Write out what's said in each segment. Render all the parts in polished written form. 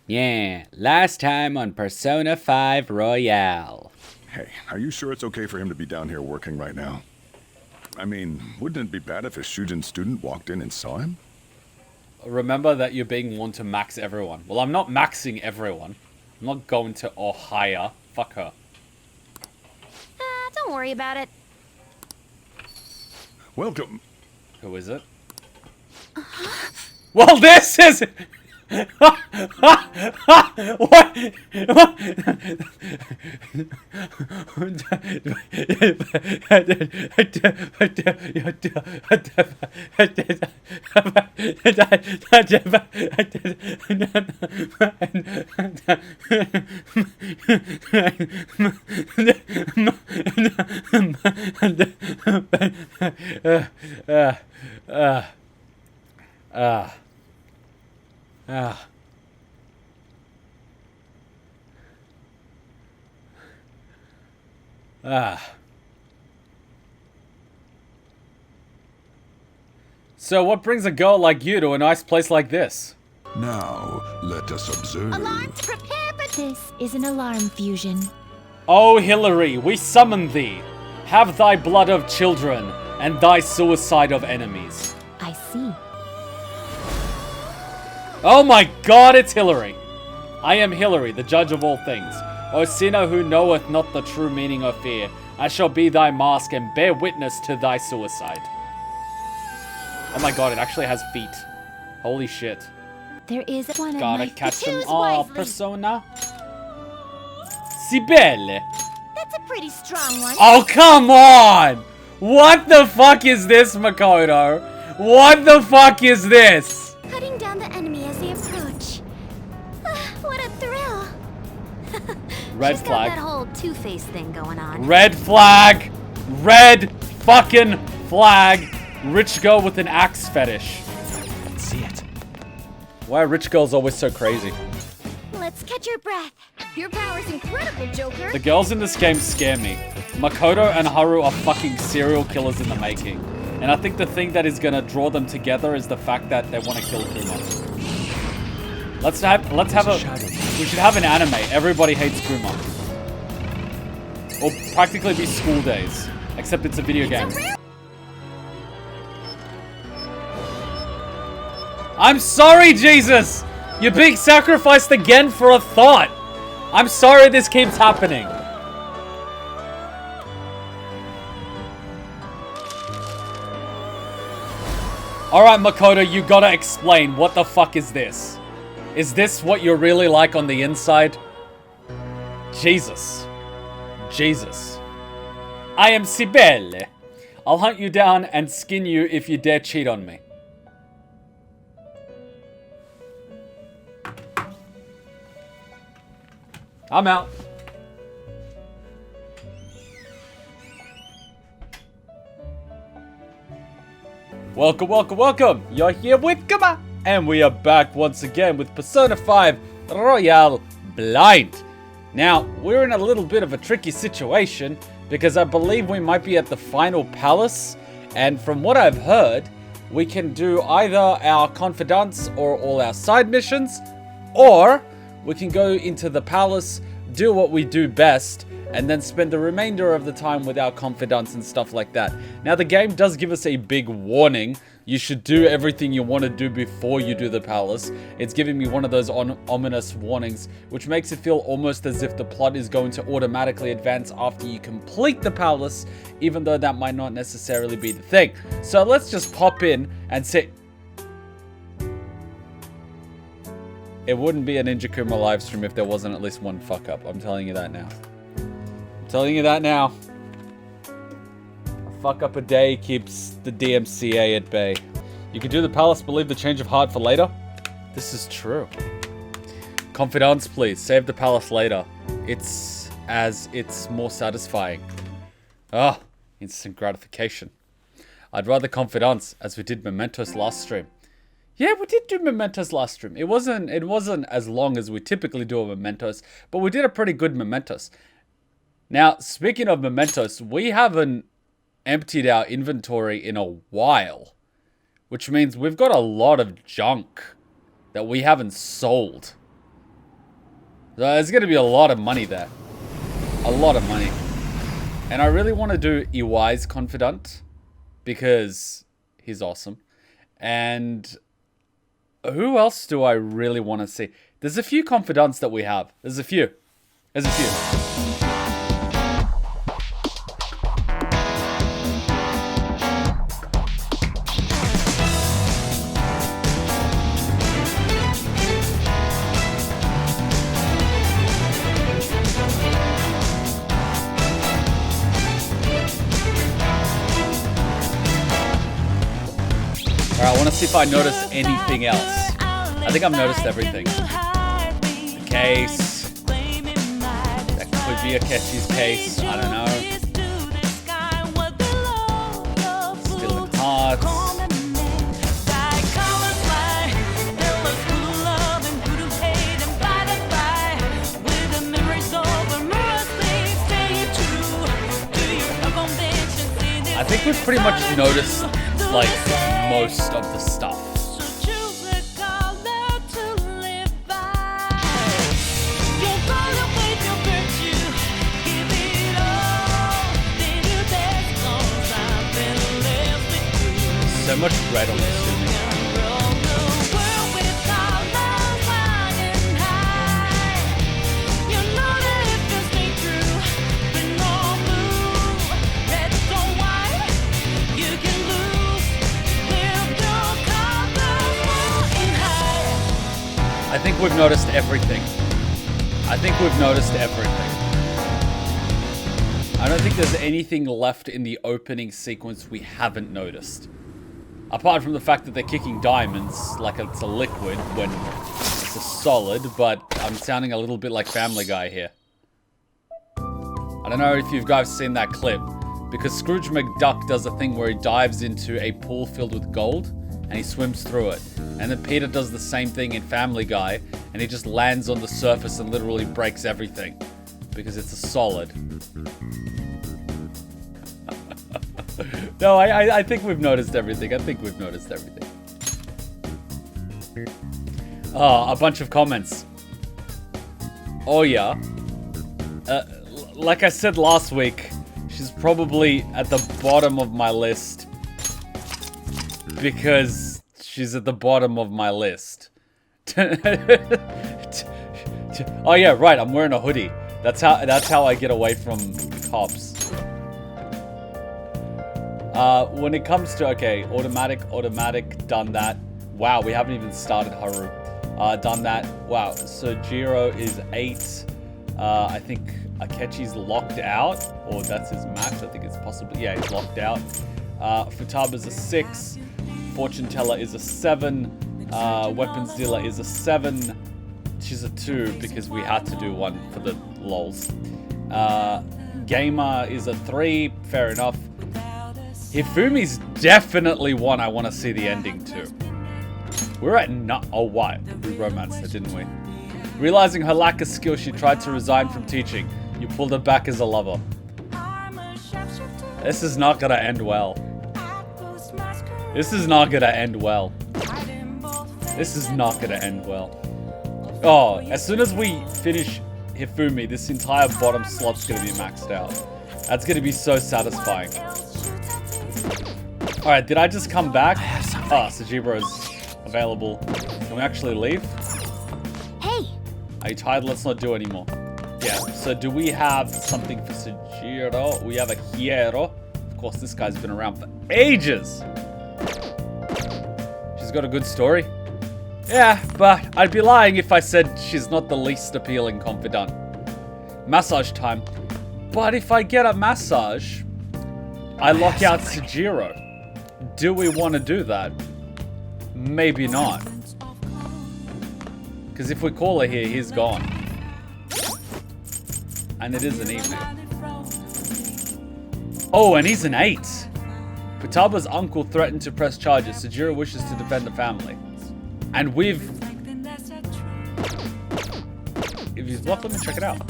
Yeah, last time on Persona 5 Royale. Hey, are you sure it's okay for him to be down here working right now? I mean, wouldn't it be bad if a Shujin student walked in and saw him? Remember that you're being warned to max everyone. Well, I'm not maxing everyone. I'm not going to Ohio. Fuck her. Don't worry about it. Welcome. Who is it? Well, this is... What? So what brings a girl like you to a nice place like this? Now, let us observe. Alarms, prepare, but this is an alarm fusion. O Hillary, we summon thee. Have thy blood of children, and thy suicide of enemies. I see. Oh my god, it's Hillary. I am Hillary, the judge of all things. O sinner who knoweth not the true meaning of fear, I shall be thy mask and bear witness to thy suicide. Oh my god, it actually has feet. Holy shit. There is one Gotta life catch to them choose all, wisely. Persona. Si belle. That's a pretty strong one. Oh, come on! What the fuck is this, Makoto? What the fuck is this? Cutting down the enemy as they approach. What a thrill. Red She's flag. got that whole two-face thing going on. Red flag. Red fucking flag. Rich girl with an axe fetish. Let's see it. Why are rich girls always so crazy? Let's catch your breath. Your power's incredible, Joker. The girls in this game scare me. Makoto and Haru are fucking serial killers in the making. And I think the thing that is gonna draw them together is the fact that they want to kill Kuma. We should have an anime. Everybody hates Kuma. Or practically be school days. Except it's a video game. I'm sorry, Jesus! You're being sacrificed again for a thought. I'm sorry this keeps happening. Alright, Makoto, you gotta explain. What the fuck is this? Is this what you're really like on the inside? Jesus. Jesus. I am Sibelle. I'll hunt you down and skin you if you dare cheat on me. I'm out. Welcome, welcome, welcome. You're here with Kuma. And we are back once again with Persona 5 Royale Blind. Now, we're in a little bit of a tricky situation because I believe we might be at the final palace. And from what I've heard, we can do either our confidants or all our side missions, or we can go into the palace, do what we do best, and then spend the remainder of the time with our confidants and stuff like that. Now, the game does give us a big warning. You should do everything you want to do before you do the palace. It's giving me one of those ominous warnings, which makes it feel almost as if the plot is going to automatically advance after you complete the palace, even though that might not necessarily be the thing. So let's just pop in and say... It wouldn't be a Ninja Kuma livestream if there wasn't at least one fuck up. I'm telling you that now. I'm telling you that now. A fuck up a day keeps the DMCA at bay. You can do the palace, but leave the change of heart for later. This is true. Confidants, please. Save the palace later. It's more satisfying. Ah, instant gratification. I'd rather confidants, as we did Mementos last stream. Yeah, we did do Mementos last stream. It wasn't as long as we typically do a Mementos, but we did a pretty good Mementos. Now, speaking of Mementos, we haven't emptied our inventory in a while, which means we've got a lot of junk that we haven't sold. So there's going to be a lot of money there. A lot of money. And I really want to do Iwai's Confidant because he's awesome. And who else do I really want to see? There's a few confidants that we have. There's a few. Alright, I want to see if I notice anything else. I think I've noticed everything. The case. That could be Akechi's case. I don't know. Stealing hearts. I think we've pretty much noticed, like, most of the stuff. So much red on this screen. I think we've noticed everything. I don't think there's anything left in the opening sequence we haven't noticed. Apart from the fact that they're kicking diamonds like it's a liquid when it's a solid, but I'm sounding a little bit like Family Guy here. I don't know if you guys seen that clip, because Scrooge McDuck does a thing where he dives into a pool filled with gold and he swims through it. And then Peter does the same thing in Family Guy and he just lands on the surface and literally breaks everything because it's a solid. No, I think we've noticed everything. Oh, a bunch of comments. Oh yeah. Like I said last week, she's probably at the bottom of my list because she's at the bottom of my list. Oh yeah, right. I'm wearing a hoodie. That's how I get away from cops. When it comes to, okay, automatic, done that. Wow, we haven't even started Haru. Done that. Wow, so Jiro is 8. I think Akechi's locked out, or that's his max. I think it's possibly, yeah, he's locked out. Futaba's a 6. Fortune Teller is a 7. Weapons Dealer is a 7. She's a 2 because we had to do one for the lols. Gamer is a 3. Fair enough. Hifumi's definitely one I want to see the ending to. We're at oh, what? We romanced her, didn't we? Realizing her lack of skill, she tried to resign from teaching. You pulled her back as a lover. This is not gonna end well. Oh, as soon as we finish Hifumi, this entire bottom slot's gonna be maxed out. That's gonna be so satisfying. Alright, did I just come back? Oh, Sajiro's available. Can we actually leave? Hey! Are you tired? Let's not do anymore. Yeah, so do we have something for Sajiro? We have a Hiero. Of course, this guy's been around for ages. She's got a good story. Yeah, but I'd be lying if I said she's not the least appealing confidant. Massage time. But if I get a massage, I lock out Sajiro. Do we want to do that? Maybe not. Because if we call her here, he's gone. And it is an evening. Oh, and he's an 8. Futaba's uncle threatened to press charges. Sajiro wishes to defend the family. And we've... If he's blocked, let me check it out.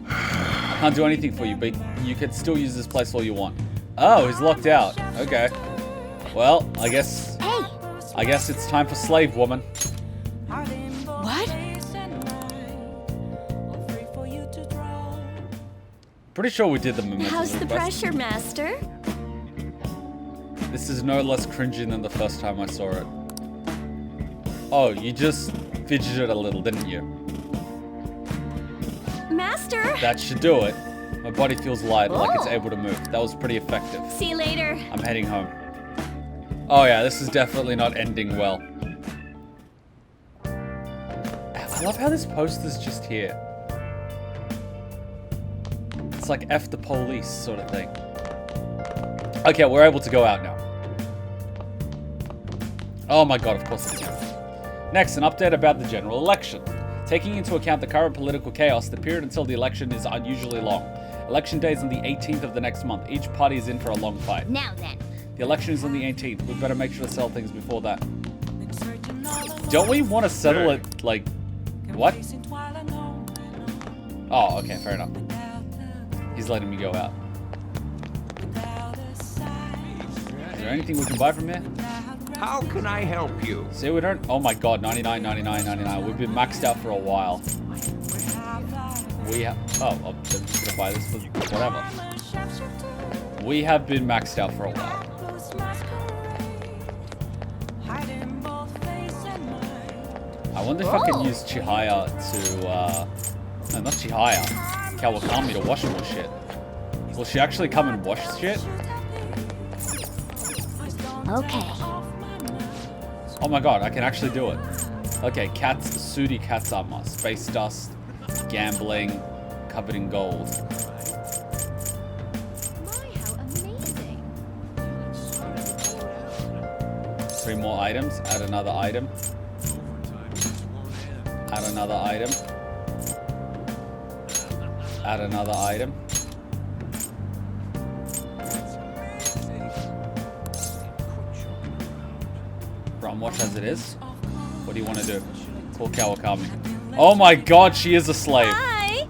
I can't do anything for you, but you can still use this place all you want. Oh, he's locked out. Okay. Well, I guess it's time for slave woman. What? Pretty sure we did the mementos How's the request. pressure, Master? This is no less cringy than the first time I saw it. Oh, you just fidgeted a little, didn't you? Master! That should do it. My body feels light, like it's able to move. That was pretty effective. See you later. I'm heading home. Oh yeah, this is definitely not ending well. I love how this poster's just here. It's like F the police sort of thing. Okay, we're able to go out now. Oh my god, of course it's here. Next, an update about the general election. Taking into account the current political chaos, the period until the election is unusually long. Election day is on the 18th of the next month. Each party is in for a long fight. Now then. The election is on the 18th. We better make sure to sell things before that. Don't we want to settle it, like... What? Oh, okay, fair enough. He's letting me go out. Is there anything we can buy from here? How can I help you? See, we don't... Oh my god, 99, 99, 99. We've been maxed out for a while. We have... Oh, I'm just gonna buy this for whatever. We have been maxed out for a while. I wonder if I can use Chihaya to, no, not Chihaya. Kawakami to wash more shit. Will she actually come and wash shit? Okay. Oh my god, I can actually do it. Okay, Cat's Sudi Katsama. Space dust, gambling, covered in gold. My, how amazing. 3 more items. Add another item. Add another item. Add another item. Brown wash as it is. What do you want to do? Call Kawakami. Oh my god, she is a slave. Hi!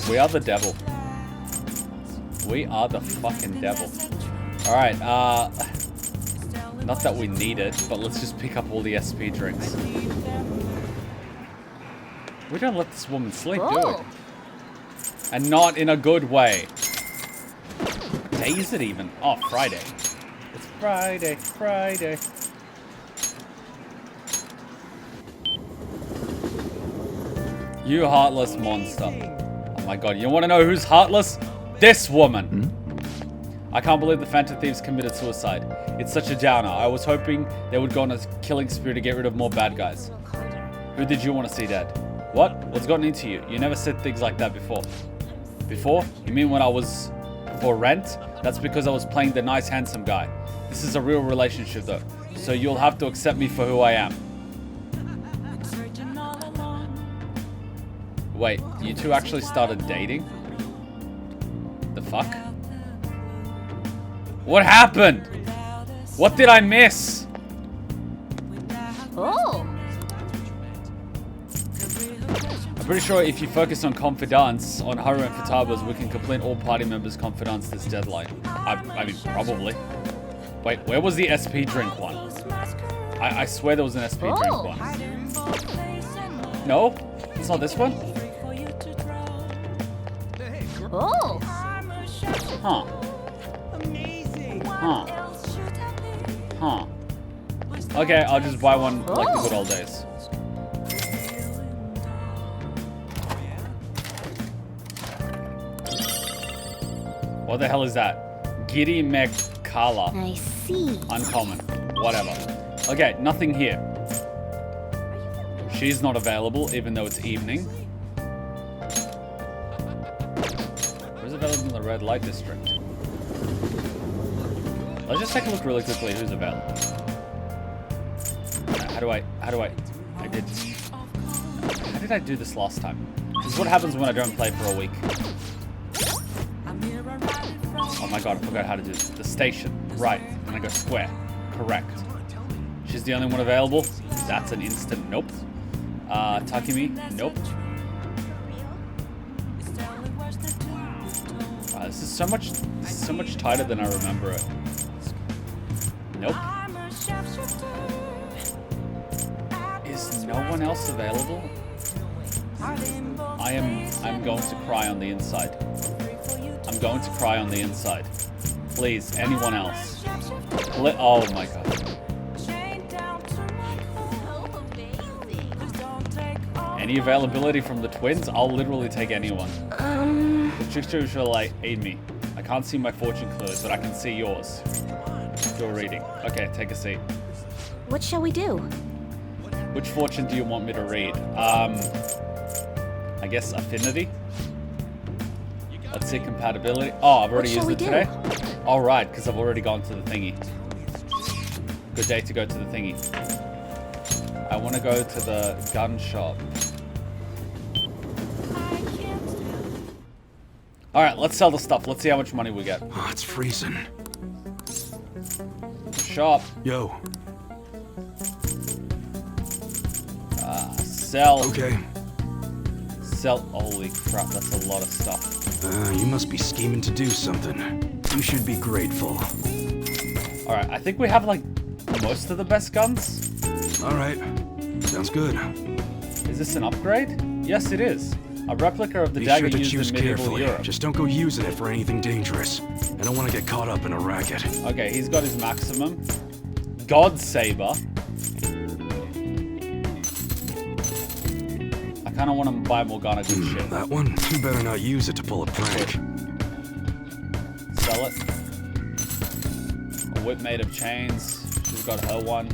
We are the devil. We are the fucking devil. Alright, not that we need it, but let's just pick up all the SP drinks. We don't let this woman sleep, do we? And not in a good way. What day is it even? Oh, Friday. It's Friday, Friday. You heartless monster. Oh my god, you want to know who's heartless? This woman. I can't believe the Phantom Thieves committed suicide. It's such a downer. I was hoping they would go on a killing spree to get rid of more bad guys. Who did you want to see dead? What? What's gotten into you? You never said things like that before. Before? You mean when I was for rent? That's because I was playing the nice handsome guy. This is a real relationship though, so you'll have to accept me for who I am. Wait, you two actually started dating? The fuck? What happened? What did I miss? Oh! I'm pretty sure if you focus on confidants on Haru and Futaba's, we can complete all party members' confidants this deadline. I mean, probably. Wait, where was the SP drink one? I swear there was an SP drink one. No? It's not this one? Oh! Huh. Huh. Huh. Okay, I'll just buy one like the good old days. What the hell is that? Giri Mekala. I see. Uncommon. Whatever. Okay, nothing here. She's not available, even though it's evening. Who's available in the red light district? Let's just take a look really quickly who's available. How did I do this last time? This is what happens when I don't play for a week. Oh my god, I forgot how to do this. The station. Right. And I go square. Correct. She's the only one available. That's an instant nope. Takumi. Nope. Wow, this is so much tighter than I remember it. Nope. Is no one else available? I'm going to cry on the inside. I'm going to cry on the inside. Please, anyone else. Oh my god. Any availability from the twins? I'll literally take anyone. The trickster shall like aid me. I can't see my fortune clues, but I can see yours. Your reading. Okay, take a seat. What shall we do? Which fortune do you want me to read? I guess affinity. Let's see compatibility. Oh, I've already used it today. All right, because I've already gone to the thingy. Good day to go to the thingy. I want to go to the gun shop. All right, let's sell the stuff. Let's see how much money we get. Oh, it's freezing. Shop. Yo. Sell. Okay. Sell. Holy crap, that's a lot of stuff. You must be scheming to do something. You should be grateful. All right, I think we have like most of the best guns. All right. Sounds good. Is this an upgrade? Yes, it is. A replica of the Be dagger sure to used choose in medieval carefully. Europe. Just don't go using it for anything dangerous. I don't want to get caught up in a racket. Okay, he's got his maximum. God Saber. I kind of want to buy Morgana good shit. That one? You better not use it to pull a prank. Sell it. A whip made of chains. She's got her one.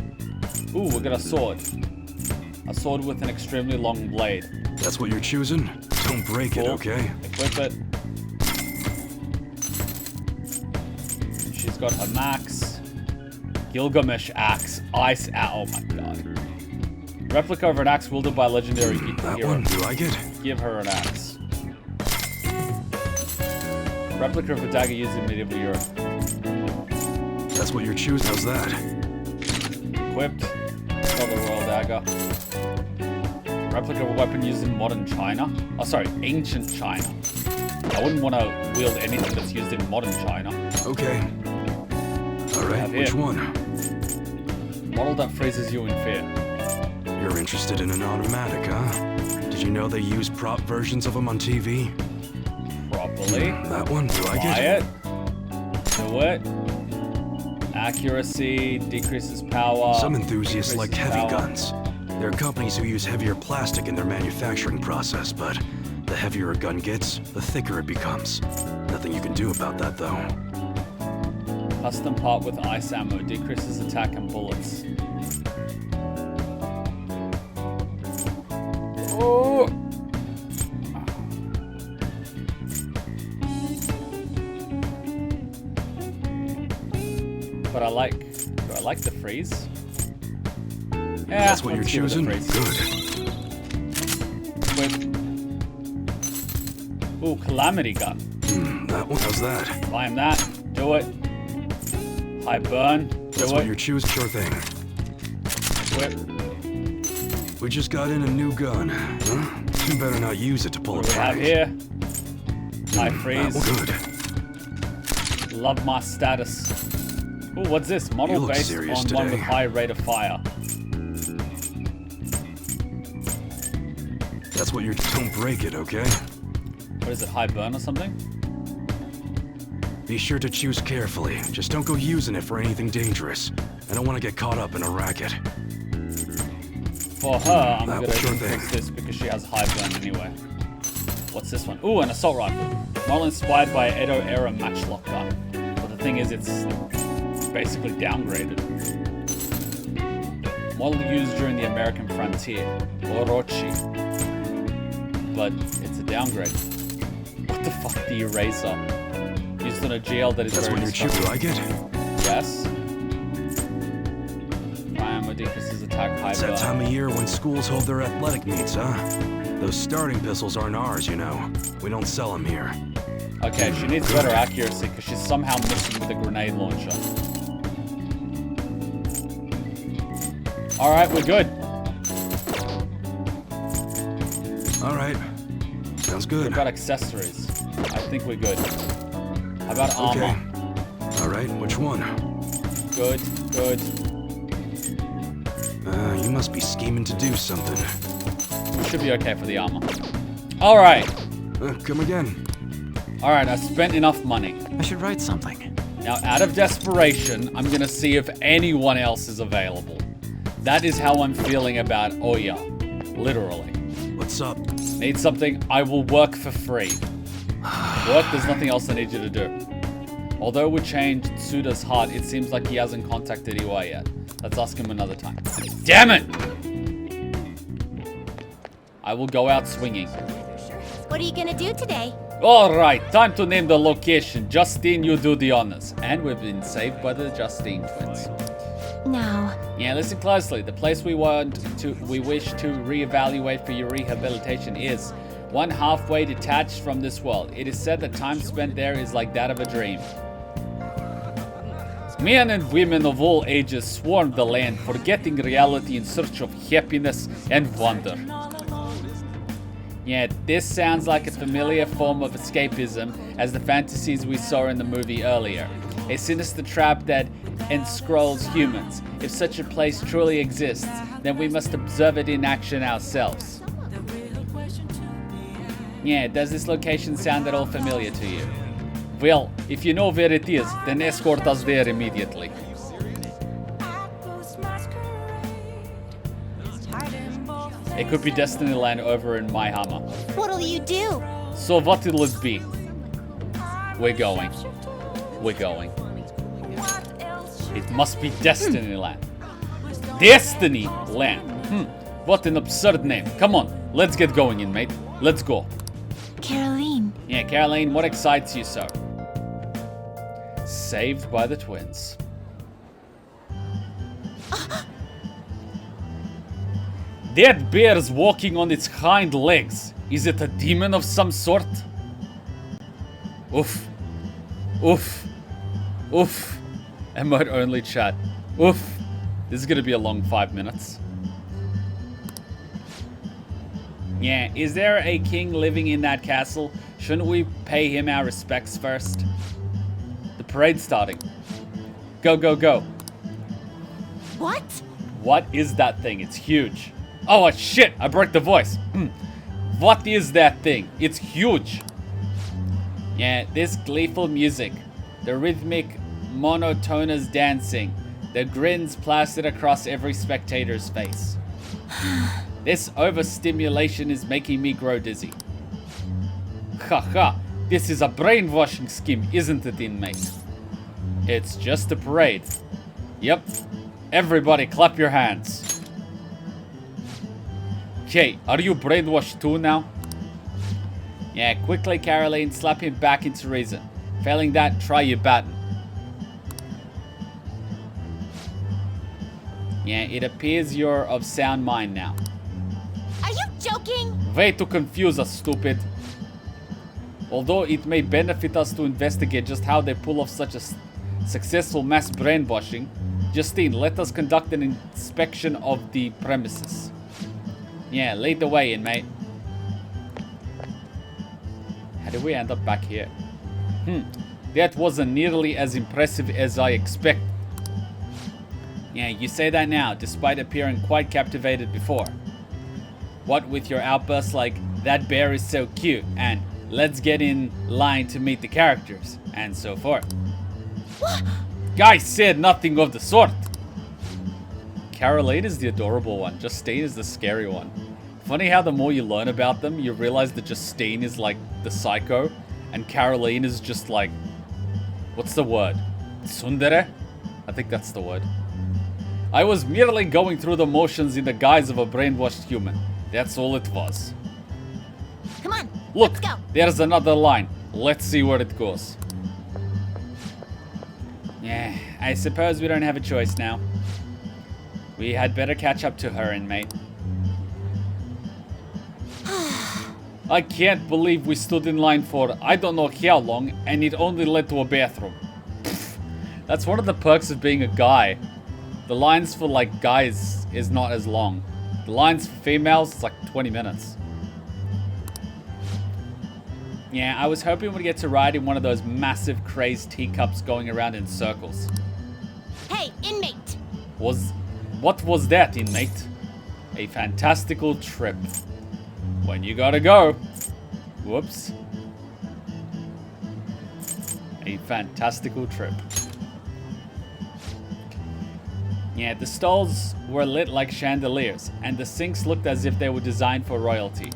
Ooh, we got a sword. A sword with an extremely long blade. That's what you're choosing? Don't break it, okay? Equip it. She's got her max. Gilgamesh axe. Ice oh my god. Replica of an axe wielded by a legendary That hero. one, you like it? Give her an axe. Replica of a dagger used in medieval Europe. That's what you're choosing. How's that? Equipped. Got the royal dagger. Replica of a weapon used in modern China. Oh, sorry, ancient China. I wouldn't want to wield anything that's used in modern China. Okay. Alright, which one? Model that freezes you in fear. You're interested in an automatic, huh? Did you know they use prop versions of them on TV? Properly. That one, you like Buy it? Do it. Accuracy, decreases power. Some enthusiasts like decreases heavy power. guns. There are companies who use heavier plastic in their manufacturing process, but the heavier a gun gets, the thicker it becomes. Nothing you can do about that, though. Custom part with ice ammo, decreases attack and bullets. Oh! But do I like the freeze? Yeah, That's what you're let's give it a choosing? freeze. Good. Ooh, calamity gun. That one, how's that? Buy him that. Do it. High burn. That's what you're choosing? Sure thing. Whip. We just got in a new gun. Huh? You better not use it to pull a What do we have prank. here? High freeze. Good. Love my status. Ooh, what's this? Model You look based serious on one with today. high rate of fire. That's what you're... Don't break it, okay? What is it, high burn or something? Be sure to choose carefully. Just don't go using it for anything dangerous. I don't want to get caught up in a racket. For her, I'm That gonna was sure increase thing. this because she has high burn anyway. What's this one? Ooh, an assault rifle. Model inspired by Edo era matchlock gun. But the thing is, it's basically downgraded. Model used during the American frontier, Orochi. But it's a downgrade. What the fuck, the eraser? Used on a GL that is That's very what you're choosing. Like it? Yes. Ammo decreases attack high It's burn. that time of year when schools hold their athletic meets, huh? Those starting pistols aren't ours, you know. We don't sell them here. Okay, she needs better accuracy because she's somehow missing the grenade launcher. Alright, we're good. Alright. Sounds good. What about accessories? I think we're good. How about Okay. armor? Alright, which one? Good, good. You must be scheming to do something. Should be okay for the armor. Alright. Come again. Alright, I spent enough money. I should write something. Now, out of desperation, I'm gonna see if anyone else is available. That is how I'm feeling about Oya. Literally. What's up? Need something? I will work for free. Work, there's nothing else I need you to do. Although we changed Tsuda's heart, it seems like he hasn't contacted Iwa yet. Let's ask him another time. Damn it! I will go out swinging. What are you gonna do today? Alright, time to name the location. Justine, you do the honors. And we've been saved by the Justine twins. No. Yeah, listen closely. The place we wish to reevaluate for your rehabilitation is one halfway detached from this world. It is said that time spent there is like that of a dream. Men and women of all ages swarm the land, forgetting reality in search of happiness and wonder. Yeah, this sounds like a familiar form of escapism as the fantasies we saw in the movie earlier. A sinister trap that enscrolls humans. If such a place truly exists, then we must observe it in action ourselves. Yeah, does this location sound at all familiar to you? Well, if you know where it is, then escort us there immediately. It could be Destiny Land over in My Hammer. What'll you do? So what will it be? We're going. We're going. It must be Destiny Land. Destiny Land. What an absurd name. Come on, let's get going, inmate. Let's go. Caroline. Yeah, Caroline, what excites you so? Saved by the twins. That bear's walking on its hind legs. Is it a demon of some sort? Oof. Oof. Oof. Emote only chat. Oof. This is gonna be a long 5 minutes. Yeah, is there a king living in that castle? Shouldn't we pay him our respects first? The parade's starting. Go, go, go. What? What is that thing? It's huge. Oh shit, I broke the voice. What is that thing? It's huge. Yeah, this gleeful music. The rhythmic, monotonous dancing. The grins plastered across every spectator's face. This overstimulation is making me grow dizzy. Haha, this is a brainwashing scheme, isn't it, inmate? It's just a parade. Yep. Everybody clap your hands. Okay, are you brainwashed too now? Yeah, quickly, Caroline, slap him back into reason. Failing that, try your baton. Yeah, it appears you're of sound mind now. Are you joking? Way to confuse us, stupid. Although it may benefit us to investigate just how they pull off such a successful mass brainwashing, Justine, let us conduct an inspection of the premises. Yeah, lead the way, inmate. How did we end up back here? That wasn't nearly as impressive as I expected. Yeah, you say that now, despite appearing quite captivated before. What with your outbursts like, that bear is so cute, and let's get in line to meet the characters, and so forth. What? Guy said nothing of the sort. Caroline is the adorable one, Justine is the scary one. Funny how the more you learn about them, you realize that Justine is like the psycho, and Caroline is just like, what's the word? Tsundere? I think that's the word. I was merely going through the motions in the guise of a brainwashed human. That's all it was. Come on, Look, let's go. there's another line. Let's see where it goes. Yeah, I suppose we don't have a choice now. We had better catch up to her, inmate. I can't believe we stood in line for I don't know how long, and it only led to a bathroom. Pfft. That's one of the perks of being a guy. The lines for like guys is not as long. The lines for females is like 20 minutes. Yeah, I was hoping we'd get to ride in one of those massive crazed teacups going around in circles. Hey, inmate. What was that, inmate? A fantastical trip. When you gotta go. Whoops. A fantastical trip. Yeah, the stalls were lit like chandeliers, and the sinks looked as if they were designed for royalty.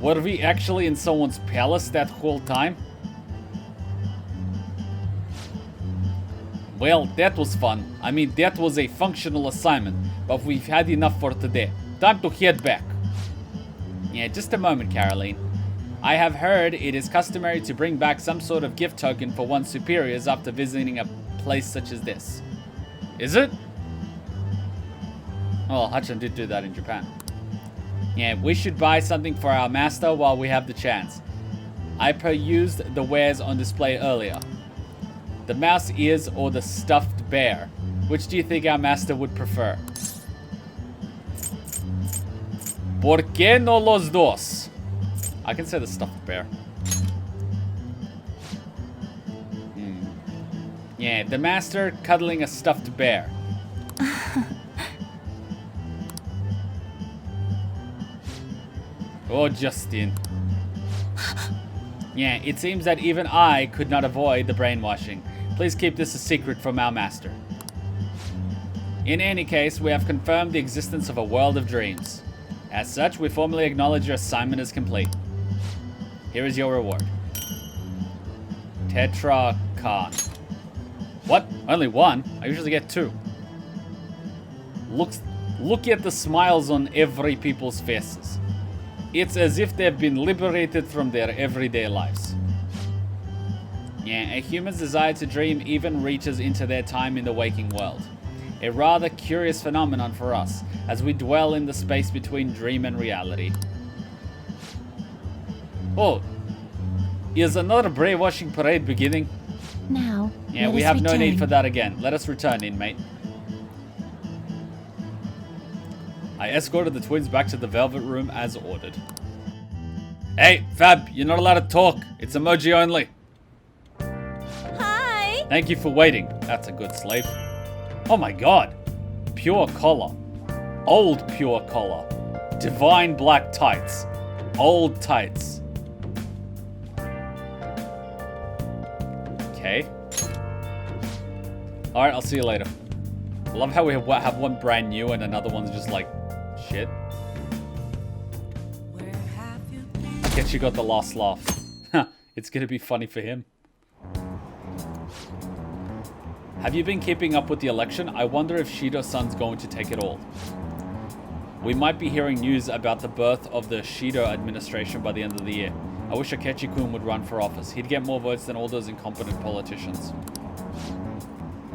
Were we actually in someone's palace that whole time? Well, that was fun. I mean, that was a functional assignment, but we've had enough for today. Time to head back. Yeah, just a moment, Caroline. I have heard it is customary to bring back some sort of gift token for one's superiors after visiting a place such as this. Is it? Well, Hutchin did do that in Japan. Yeah, we should buy something for our master while we have the chance. I perused the wares on display earlier. The mouse ears or the stuffed bear? Which do you think our master would prefer? ¿Por qué no los dos? I can say the stuffed bear. Yeah, the master cuddling a stuffed bear. Oh, Justin. Yeah, it seems that even I could not avoid the brainwashing. Please keep this a secret from our master. In any case, we have confirmed the existence of a world of dreams. As such, we formally acknowledge your assignment is complete. Here is your reward. Tetra card. What? Only one? I usually get two. Look at the smiles on every people's faces. It's as if they've been liberated from their everyday lives. Yeah, a human's desire to dream even reaches into their time in the waking world. A rather curious phenomenon for us, as we dwell in the space between dream and reality. Oh, is another brainwashing parade beginning? Now, Yeah, we have no need for that again. Let us return, inmate. I escorted the twins back to the Velvet Room as ordered. Hey, Fab, you're not allowed to talk. It's emoji only. Hi! Thank you for waiting. That's a good slave. Oh my god. Pure collar. Old pure collar. Divine black tights. Old tights. Okay. Alright, I'll see you later. I love how we have one brand new and another one's just like, shit. I guess you got the last laugh. It's gonna be funny for him. Have you been keeping up with the election? I wonder if Shido-san's going to take it all. We might be hearing news about the birth of the Shido administration by the end of the year. I wish Akechi-kun would run for office. He'd get more votes than all those incompetent politicians.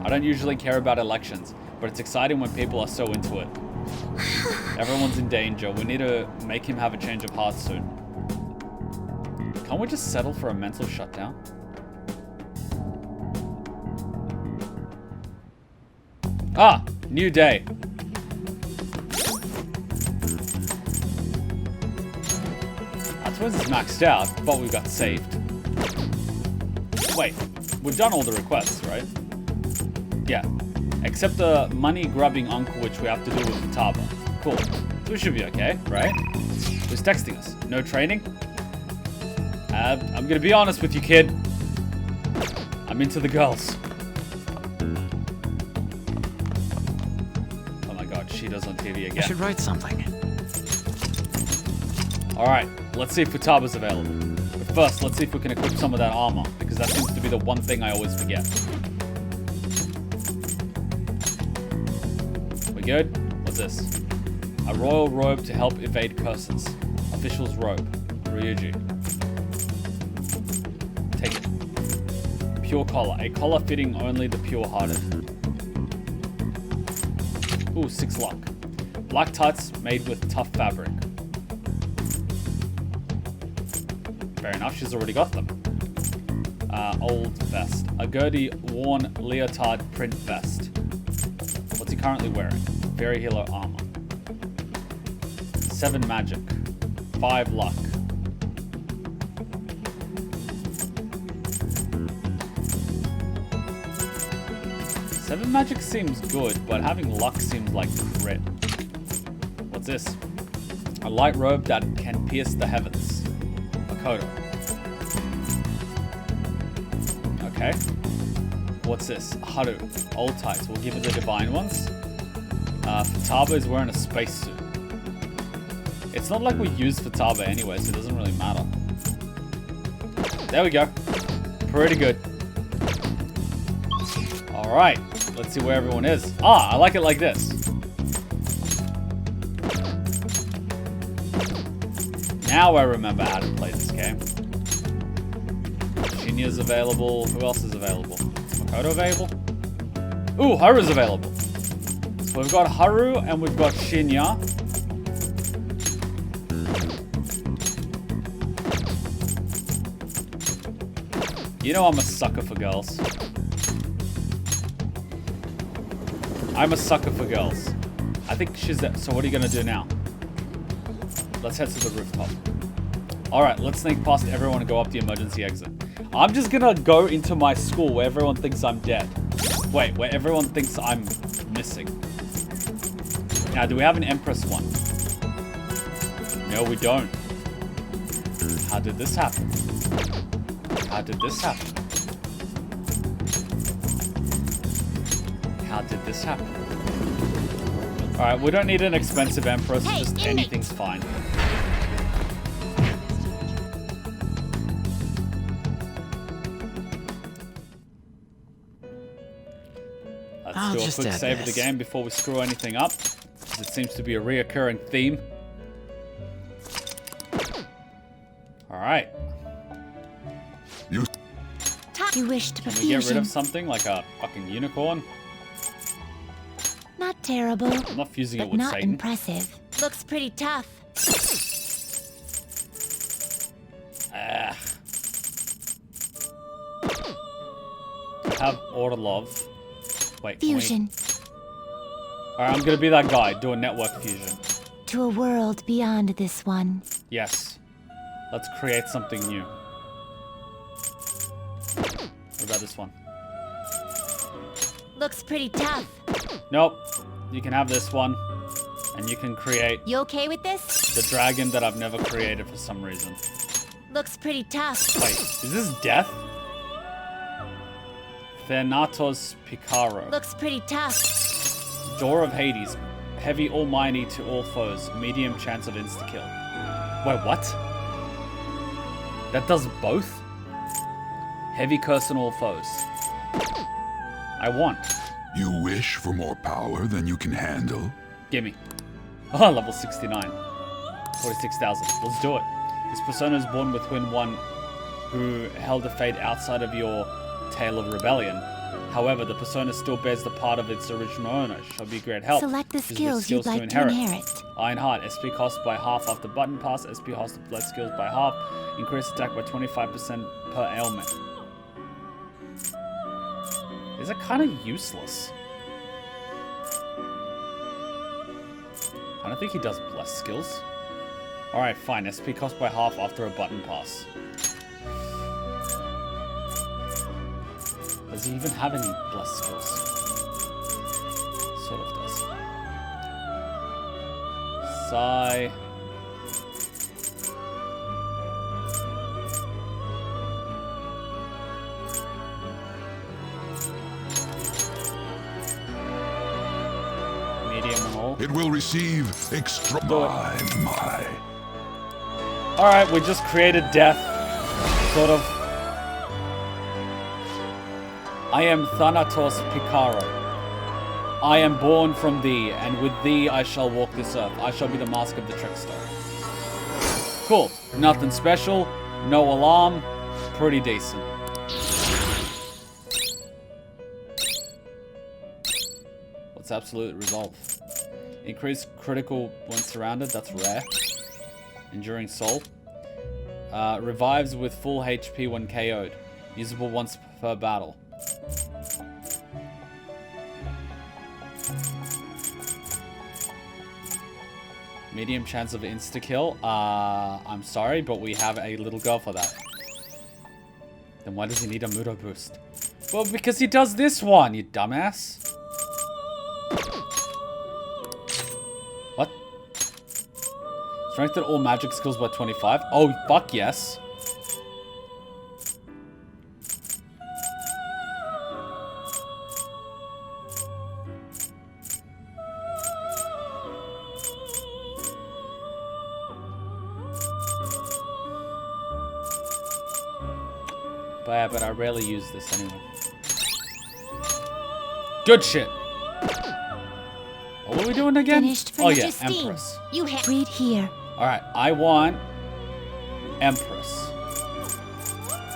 I don't usually care about elections, but it's exciting when people are so into it. Everyone's in danger. We need to make him have a change of heart soon. Can't we just settle for a mental shutdown? Ah, new day. Our twins is maxed out, but we got saved. Wait, we've done all the requests, right? Yeah, except the money-grubbing uncle, which we have to do with Futaba. Cool. So we should be okay, right? Who's texting us? No training? I'm gonna be honest with you, kid. I'm into the girls. Oh my god, she does on TV again. I should write something. Alright, let's see if Futaba's available. But first, let's see if we can equip some of that armor, because that seems to be the one thing I always forget. We good? What's this? A royal robe to help evade curses. Official's robe. Ryuji. Take it. Pure collar. A collar fitting only the pure-hearted. Ooh, 6 luck. Black tights made with tough fabric. Fair enough, she's already got them. Old vest. A Gertie worn leotard print vest. What's he currently wearing? Fairy healer armor. 7 magic. 5 luck. Seven magic seems good, but having luck seems like crit. What's this? A light robe that can pierce the heavens. Makoto. Okay. What's this? Haru. Old tights. We'll give her the divine ones. Futaba is wearing a spacesuit. It's not like we use Futaba anyway, so it doesn't really matter. There we go. Pretty good. Alright. Let's see where everyone is. Ah, I like it like this. Now I remember how to play this game. Shinya's available. Who else is available? Is Makoto available? Ooh, Haru's available. So we've got Haru and we've got Shinya. You know I'm a sucker for girls. I'm a sucker for girls. I think she's there. So what are you gonna do now? Let's head to the rooftop. Alright, let's sneak past everyone and go up the emergency exit. I'm just gonna go into my school where everyone thinks I'm dead. Wait, where everyone thinks I'm missing. Now, do we have an Empress one? No, we don't. How did this happen? How did this happen? How did this happen? Alright, we don't need an expensive Empress, just anything's fine. Let's do a quick save of the game before we screw anything up, because it seems to be a reoccurring theme. Alright. You wished for Can we get rid fusion. of something like a fucking unicorn? Not terrible, I'm not fusing it but with not Satan. impressive. Looks pretty tough. Ah. Have Orlov. Wait, Fusion Alright, I'm gonna be that guy, do a network fusion. to a world beyond this one. Yes. Let's create something new. What about this one? Looks pretty tough. Nope. You can have this one. And you can create You okay with this? the dragon that I've never created for some reason. Looks pretty tough. Wait, is this death? Thanatos Picaro. Looks pretty tough. Door of Hades. Heavy almighty to all foes. Medium chance of insta-kill. Wait, what? That does both? Heavy curse on all foes. I want. You wish for more power than you can handle? Gimme. Oh, level 69. 46,000. Let's do it. This persona is born within one who held a fate outside of your tale of rebellion. However, the persona still bears the part of its original owner. Shall be great help. Select the Is with skills you'd like to inherit. Iron Heart. SP cost by half after button pass. SP cost of blood skills by half. Increase attack by 25% per ailment. Is it kind of useless? I don't think he does bless skills. Alright, fine. SP cost by half after a button pass. Does he even have any bless skills? Sort of does. Sigh. Medium and all. It will receive extra. My. Alright, we just created death. Sort of. I am Thanatos Picaro. I am born from thee, and with thee I shall walk this earth. I shall be the mask of the trickster. Cool. Nothing special. No alarm. Pretty decent. What's absolute resolve? Increased critical when surrounded. That's rare. Enduring soul. Revives with full HP when KO'd. Usable once per battle. Medium chance of insta-kill. I'm sorry, but we have a little girl for that. Then why does he need a Mudo boost? Well, because he does this one, you dumbass. What? Strengthen all magic skills by 25. Oh, fuck yes. But yeah, but I rarely use this anyway. Good shit. What were we doing again? Finished for Oh your yeah, Justine. Empress. You read here. Alright, I want Empress.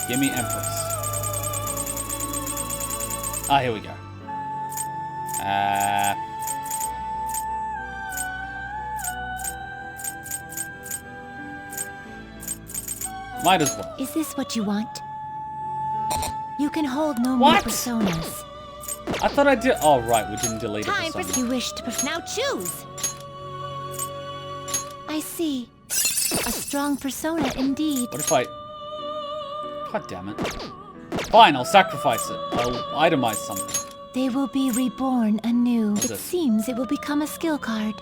Give me Empress. Ah, here we go. Might as well. Is this what you want? You can hold no more What? personas. I thought I did. Oh, right, we didn't delete it. Time for you wish to now choose. I see. A strong persona indeed. What if I... God damn it. Fine, I'll sacrifice it. I'll itemize something. They will be reborn anew. What's It this? seems it will become a skill card.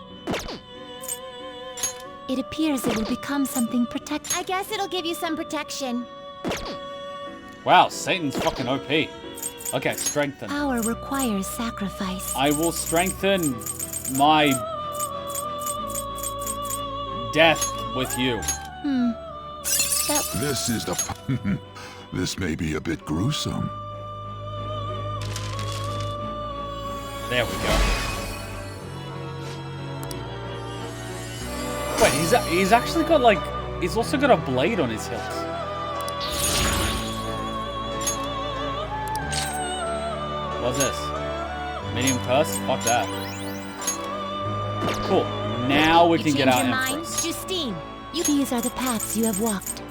It appears it will become something I guess it'll give you some protection. Wow, Satan's fucking OP. Okay, strengthen. Power requires sacrifice. I will strengthen my death with you. This is the... This may be a bit gruesome. There we go. Wait, he's actually got like... He's also got a blade on his hilt. What's this? Medium curse? Fuck that. Cool. Now we can get our Empress. Justine. These are the paths you have walked.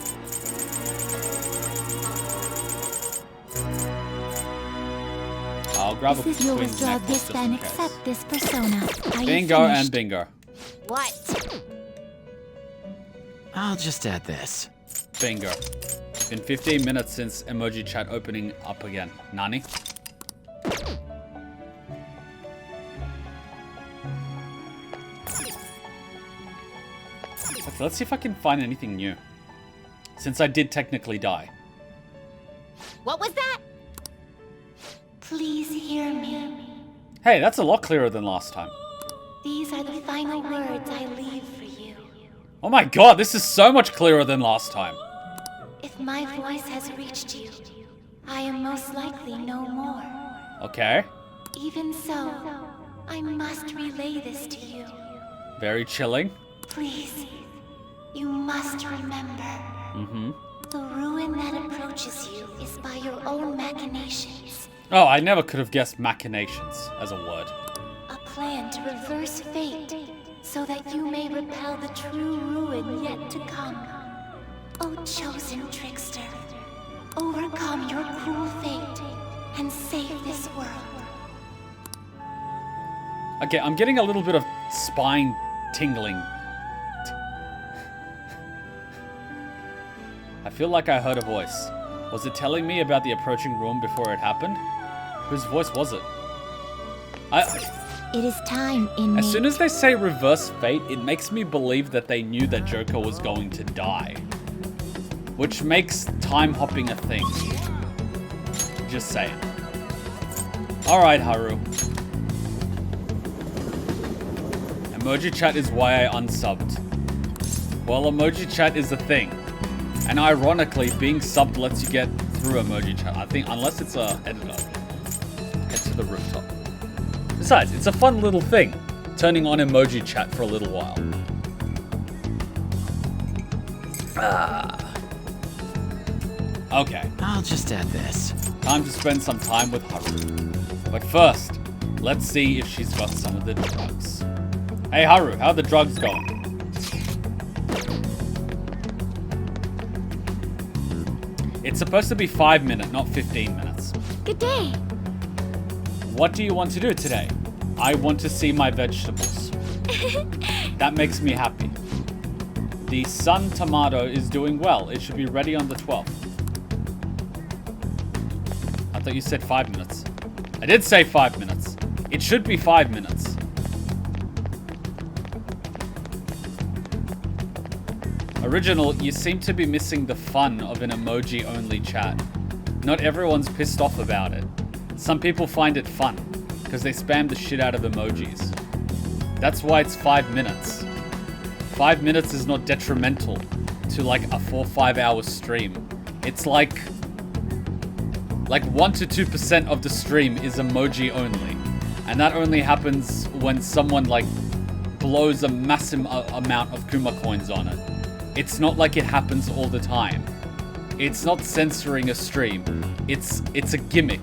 I'll grab a This is your Queen's withdraw necklace this just then in case. accept this persona. Are you Bingo finished? and bingo. What? I'll just add this. Bingo. Been 15 minutes since emoji chat opening up again. Nani? Okay, let's see if I can find anything new. Since I did technically die. What was that? Please hear me. Hey, that's a lot clearer than last time. These are the final words I leave for you. Oh my god, this is so much clearer than last time. If my voice has reached you, I am most likely no more. Okay. Even so, I must relay this to you. Very chilling. Please, you must remember. The ruin that approaches you is by your own machinations. Oh, I never could have guessed machinations as a word. A plan to reverse fate, so that you may repel the true ruin yet to come. O chosen trickster, overcome your cruel fate and save this world. Okay, I'm getting a little bit of spine tingling. I feel like I heard a voice. Was it telling me about the approaching ruin before it happened? Whose voice was it? It is time in As soon as they say reverse fate, it makes me believe that they knew that Joker was going to die. Which makes time hopping a thing. Just saying. Alright, Haru. Emoji chat is why I unsubbed. Well, emoji chat is a thing. And ironically, being subbed lets you get through emoji chat. I think, unless it's a editor. Head to the rooftop. Besides, it's a fun little thing. Turning on emoji chat for a little while. Okay. I'll just add this. Time to spend some time with Haru. But first, let's see if she's got some of the drugs. Hey Haru, how are the drugs going? It's supposed to be 5 minutes, not 15 minutes. Good day. What do you want to do today? I want to see my vegetables. That makes me happy. The sun tomato is doing well. It should be ready on the 12th. I thought you said 5 minutes. I did say 5 minutes. It should be 5 minutes. Original, you seem to be missing the fun of an emoji-only chat. Not everyone's pissed off about it. Some people find it fun, because they spam the shit out of emojis. That's why it's 5 minutes. 5 minutes is not detrimental to like a 4 or 5 hour stream. It's like 1 to 2% of the stream is emoji only. And that only happens when someone like blows a massive amount of Kuma coins on it. It's not like it happens all the time. It's not censoring a stream. It's a gimmick.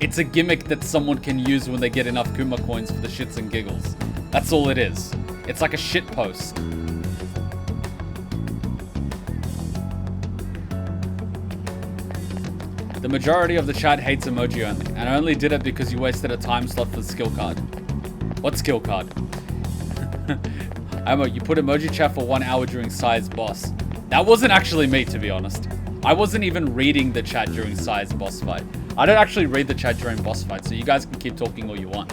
It's a gimmick that someone can use when they get enough Kuma coins for the shits and giggles. That's all it is. It's like a shit post. The majority of the chat hates emoji only, and I only did it because you wasted a time slot for the skill card. What skill card? You put emoji chat for 1 hour during Sai's boss. That wasn't actually me, to be honest. I wasn't even reading the chat during Sai's boss fight. I don't actually read the chat during boss fights, so you guys can keep talking all you want.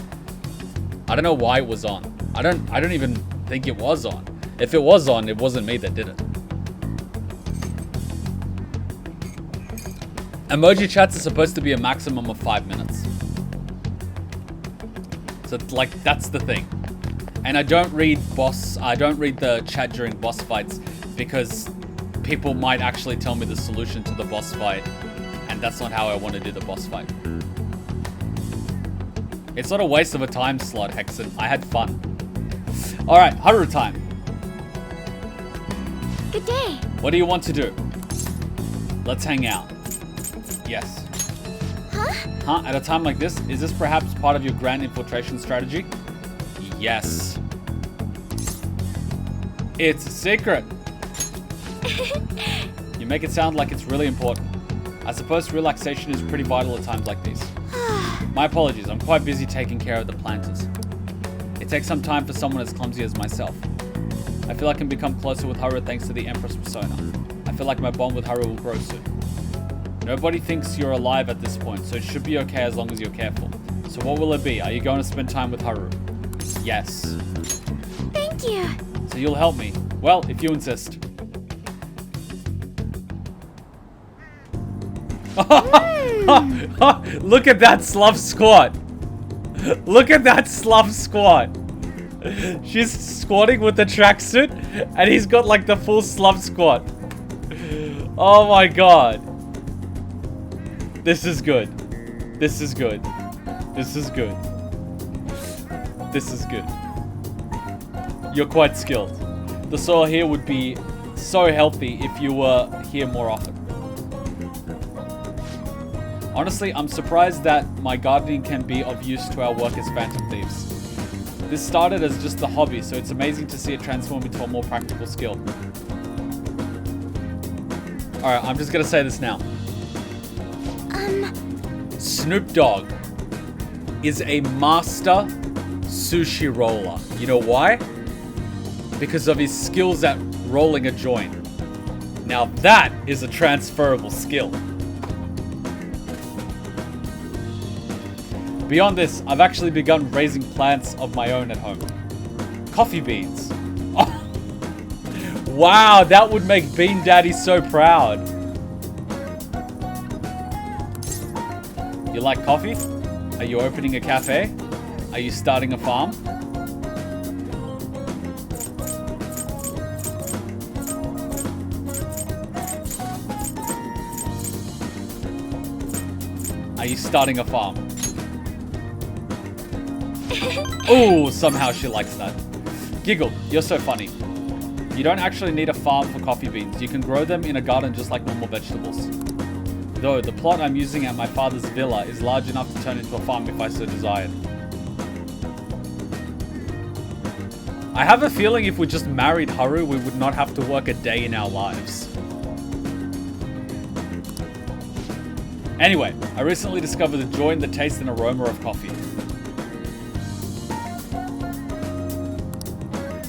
I don't know why it was on. I don't even think it was on. If it was on, it wasn't me that did it. Emoji chats are supposed to be a maximum of 5 minutes. So like that's the thing. And I don't read the chat during boss fights because people might actually tell me the solution to the boss fight, and that's not how I want to do the boss fight. It's not a waste of a time slot, Hexen. I had fun. Alright, Haru time. Good day. What do you want to do? Let's hang out. Yes. Huh? At a time like this, is this perhaps part of your grand infiltration strategy? Yes. It's a secret. You make it sound like it's really important. I suppose relaxation is pretty vital at times like these. My apologies, I'm quite busy taking care of the planters. It takes some time for someone as clumsy as myself. I feel I can become closer with Haru thanks to the Empress persona. I feel like my bond with Haru will grow soon. Nobody thinks you're alive at this point, so it should be okay as long as you're careful. So what will it be? Are you going to spend time with Haru? Yes. Thank you. So you'll help me? Well, if you insist. Look at that slough squat. Look at that slough squat. She's squatting with the tracksuit and he's got like the full slough squat. Oh my god. This is good. This is good. This is good. This is good. You're quite skilled. The soil here would be so healthy if you were here more often. Honestly, I'm surprised that my gardening can be of use to our work as phantom thieves. This started as just a hobby, so it's amazing to see it transform into a more practical skill. Alright, I'm just gonna say this now. Snoop Dogg is a master sushi roller. You know why? Because of his skills at rolling a joint. Now that is a transferable skill. Beyond this, I've actually begun raising plants of my own at home. Coffee beans. Oh. Wow, that would make Bean Daddy so proud. You like coffee? Are you opening a cafe? Are you starting a farm? Are you starting a farm? Oh, somehow she likes that. Giggle, you're so funny. You don't actually need a farm for coffee beans. You can grow them in a garden just like normal vegetables. Though, the plot I'm using at my father's villa is large enough to turn into a farm if I so desired. I have a feeling if we just married Haru, we would not have to work a day in our lives. Anyway, I recently discovered the joy in the taste and aroma of coffee.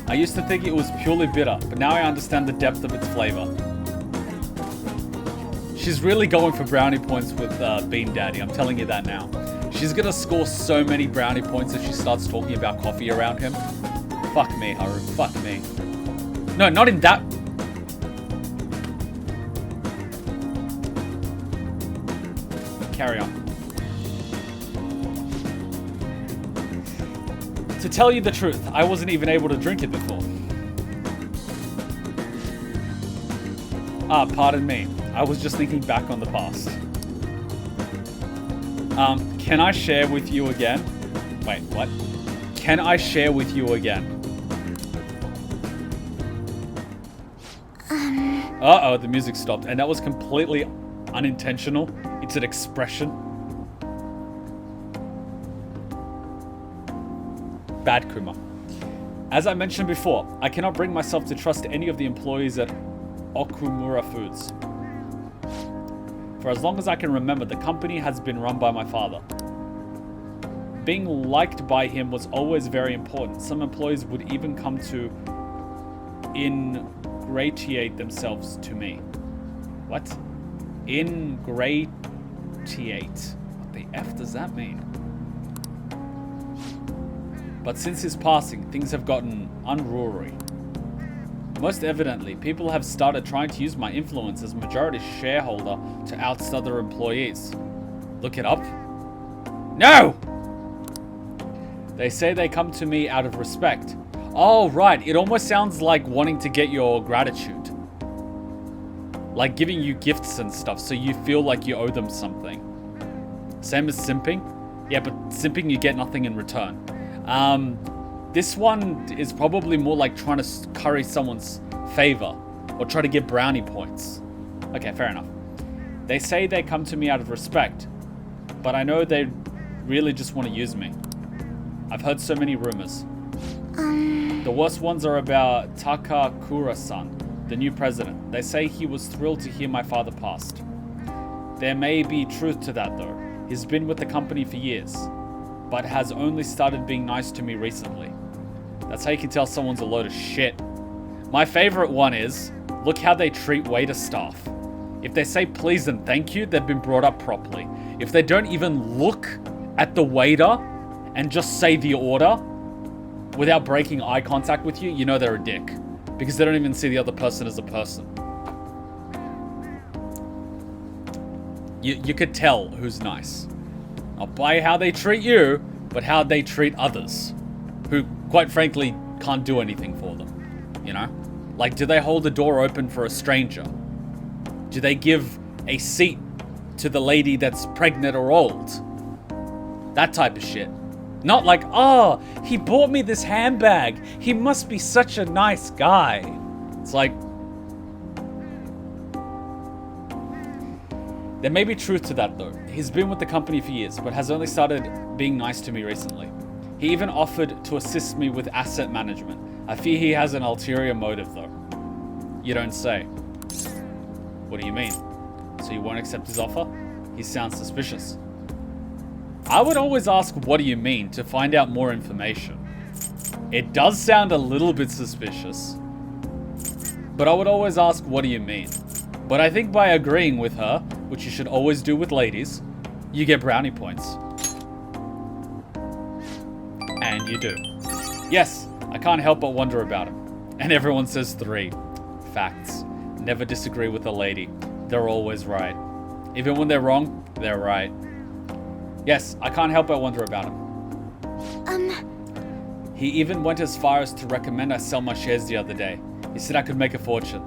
I used to think it was purely bitter, but now I understand the depth of its flavor. She's really going for brownie points with Bean Daddy, I'm telling you that now. She's gonna score so many brownie points if she starts talking about coffee around him. Fuck me, Haru, fuck me. No, not in that... carry on. To tell you the truth, I wasn't even able to drink it before. Ah, pardon me. I was just thinking back on the past. Can I share with you again? Wait, what? Can I share with you again? Uh-oh, the music stopped, and that was completely unintentional. It's an expression. Bad Kuma. As I mentioned before, I cannot bring myself to trust any of the employees at Okumura Foods. For as long as I can remember, the company has been run by my father. Being liked by him was always very important. Some employees would even come to ingratiate themselves to me. What? Ingratiate. What the F does that mean? But since his passing, things have gotten unruly. Most evidently, people have started trying to use my influence as majority shareholder to oust other employees. Look it up. No! They say they come to me out of respect. Oh, right. It almost sounds like wanting to get your gratitude. Like giving you gifts and stuff so you feel like you owe them something. Same as simping. Yeah, but simping you get nothing in return. This one is probably more like trying to curry someone's favor or try to get brownie points. Okay, fair enough. They say they come to me out of respect, but I know they really just want to use me. I've heard so many rumors. The worst ones are about Takakura-san, the new president. They say he was thrilled to hear my father passed. There may be truth to that though. He's been with the company for years, but has only started being nice to me recently. That's how you can tell someone's a load of shit. My favorite one is, look how they treat waiter staff. If they say please and thank you, they've been brought up properly. If they don't even look at the waiter and just say the order without breaking eye contact with you, you know they're a dick. Because they don't even see the other person as a person. You could tell who's nice. Not by how they treat you, but how they treat others. Who, quite frankly, can't do anything for them. You know? Like, do they hold the door open for a stranger? Do they give a seat to the lady that's pregnant or old? That type of shit. Not like, oh, he bought me this handbag. He must be such a nice guy. It's like, there may be truth to that though. He's been with the company for years, but has only started being nice to me recently. He even offered to assist me with asset management. I fear he has an ulterior motive though. You don't say. What do you mean? So you won't accept his offer? He sounds suspicious. I would always ask, what do you mean, to find out more information. It does sound a little bit suspicious. But I would always ask, what do you mean? But I think by agreeing with her, which you should always do with ladies, you get brownie points. And you do. Yes, I can't help but wonder about him. And everyone says 3. Facts. Never disagree with a lady. They're always right. Even when they're wrong, they're right. Yes, I can't help but wonder about him. He even went as far as to recommend I sell my shares the other day. He said I could make a fortune.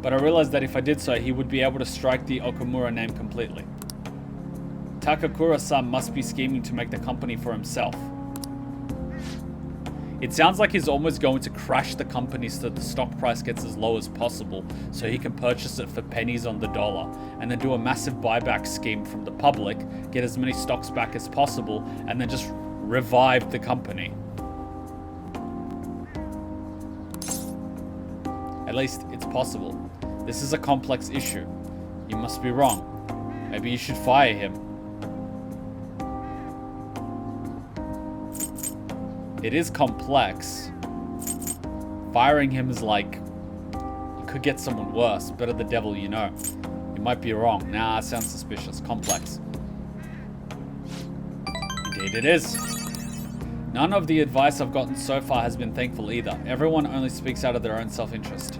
But I realized that if I did so, he would be able to strike the Okumura name completely. Takakura-san must be scheming to make the company for himself. It sounds like he's almost going to crash the company so the stock price gets as low as possible so he can purchase it for pennies on the dollar and then do a massive buyback scheme from the public, get as many stocks back as possible, and then just revive the company. At least it's possible. This is a complex issue. You must be wrong. Maybe you should fire him. It is complex. Firing him is like, you could get someone worse. Better the devil you know. You might be wrong. Nah, sounds suspicious. Complex. Indeed it is. None of the advice I've gotten so far has been thankful either. Everyone only speaks out of their own self-interest.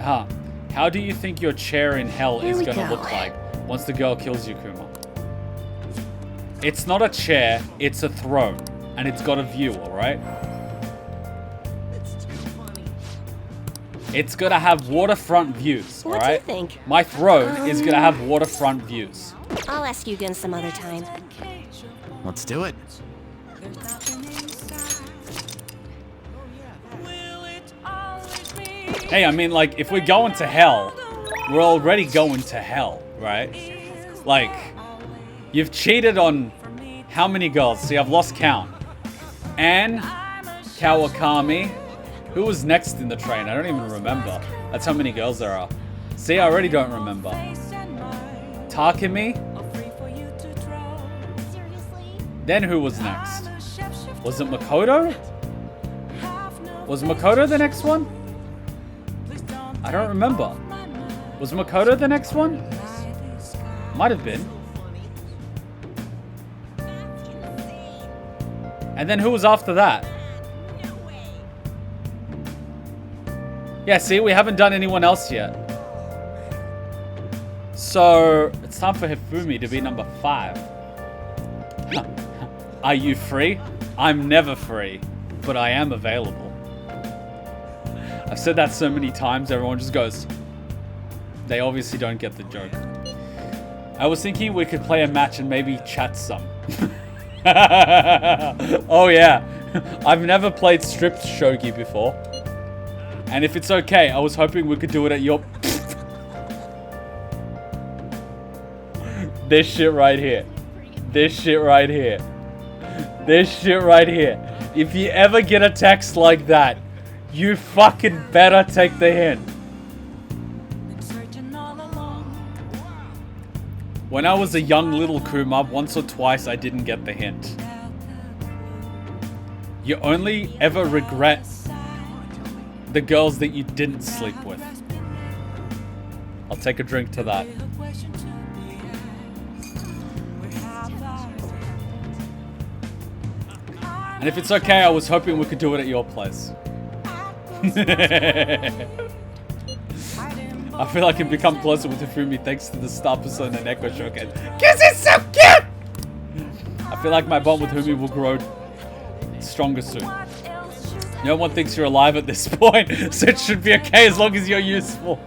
How do you think your chair in hell Here is we gonna go. look like once the girl kills you, Kuma? It's not a chair, it's a throne. And it's got a view, alright? It's gonna have waterfront views, What do you alright? think? My throne is gonna have waterfront views. I'll ask you again some other time. Let's do it. Hey, I mean, like, if we're going to hell, we're already going to hell, right? Like, you've cheated on how many girls? See, I've lost count. Anne, Kawakami. Who was next in the train? I don't even remember. That's how many girls there are. See, I already don't remember. Takemi. Then who was next? Was it Makoto? Was Makoto the next one? I don't remember. Was Makoto the next one? Might have been. And then who was after that? Yeah, see, we haven't done anyone else yet. So, it's time for Hifumi to be number 5. Are you free? I'm never free, but I am available. I've said that so many times, everyone just goes, they obviously don't get the joke. I was thinking we could play a match and maybe chat some. Oh yeah, I've never played stripped shogi before. And if it's okay, I was hoping we could do it at your... This shit right here. This shit right here. This shit right here. If you ever get a text like that, you fucking better take the hint. When I was a young little Kuma, once or twice I didn't get the hint. You only ever regret the girls that you didn't sleep with. I'll take a drink to that. And if it's okay, I was hoping we could do it at your place. I feel I can become closer with Hifumi thanks to the Star Persona and Echo Showcase. Cause it's so cute! I feel like my bond with Hifumi will grow stronger soon. No one thinks you're alive at this point, so it should be okay as long as you're useful.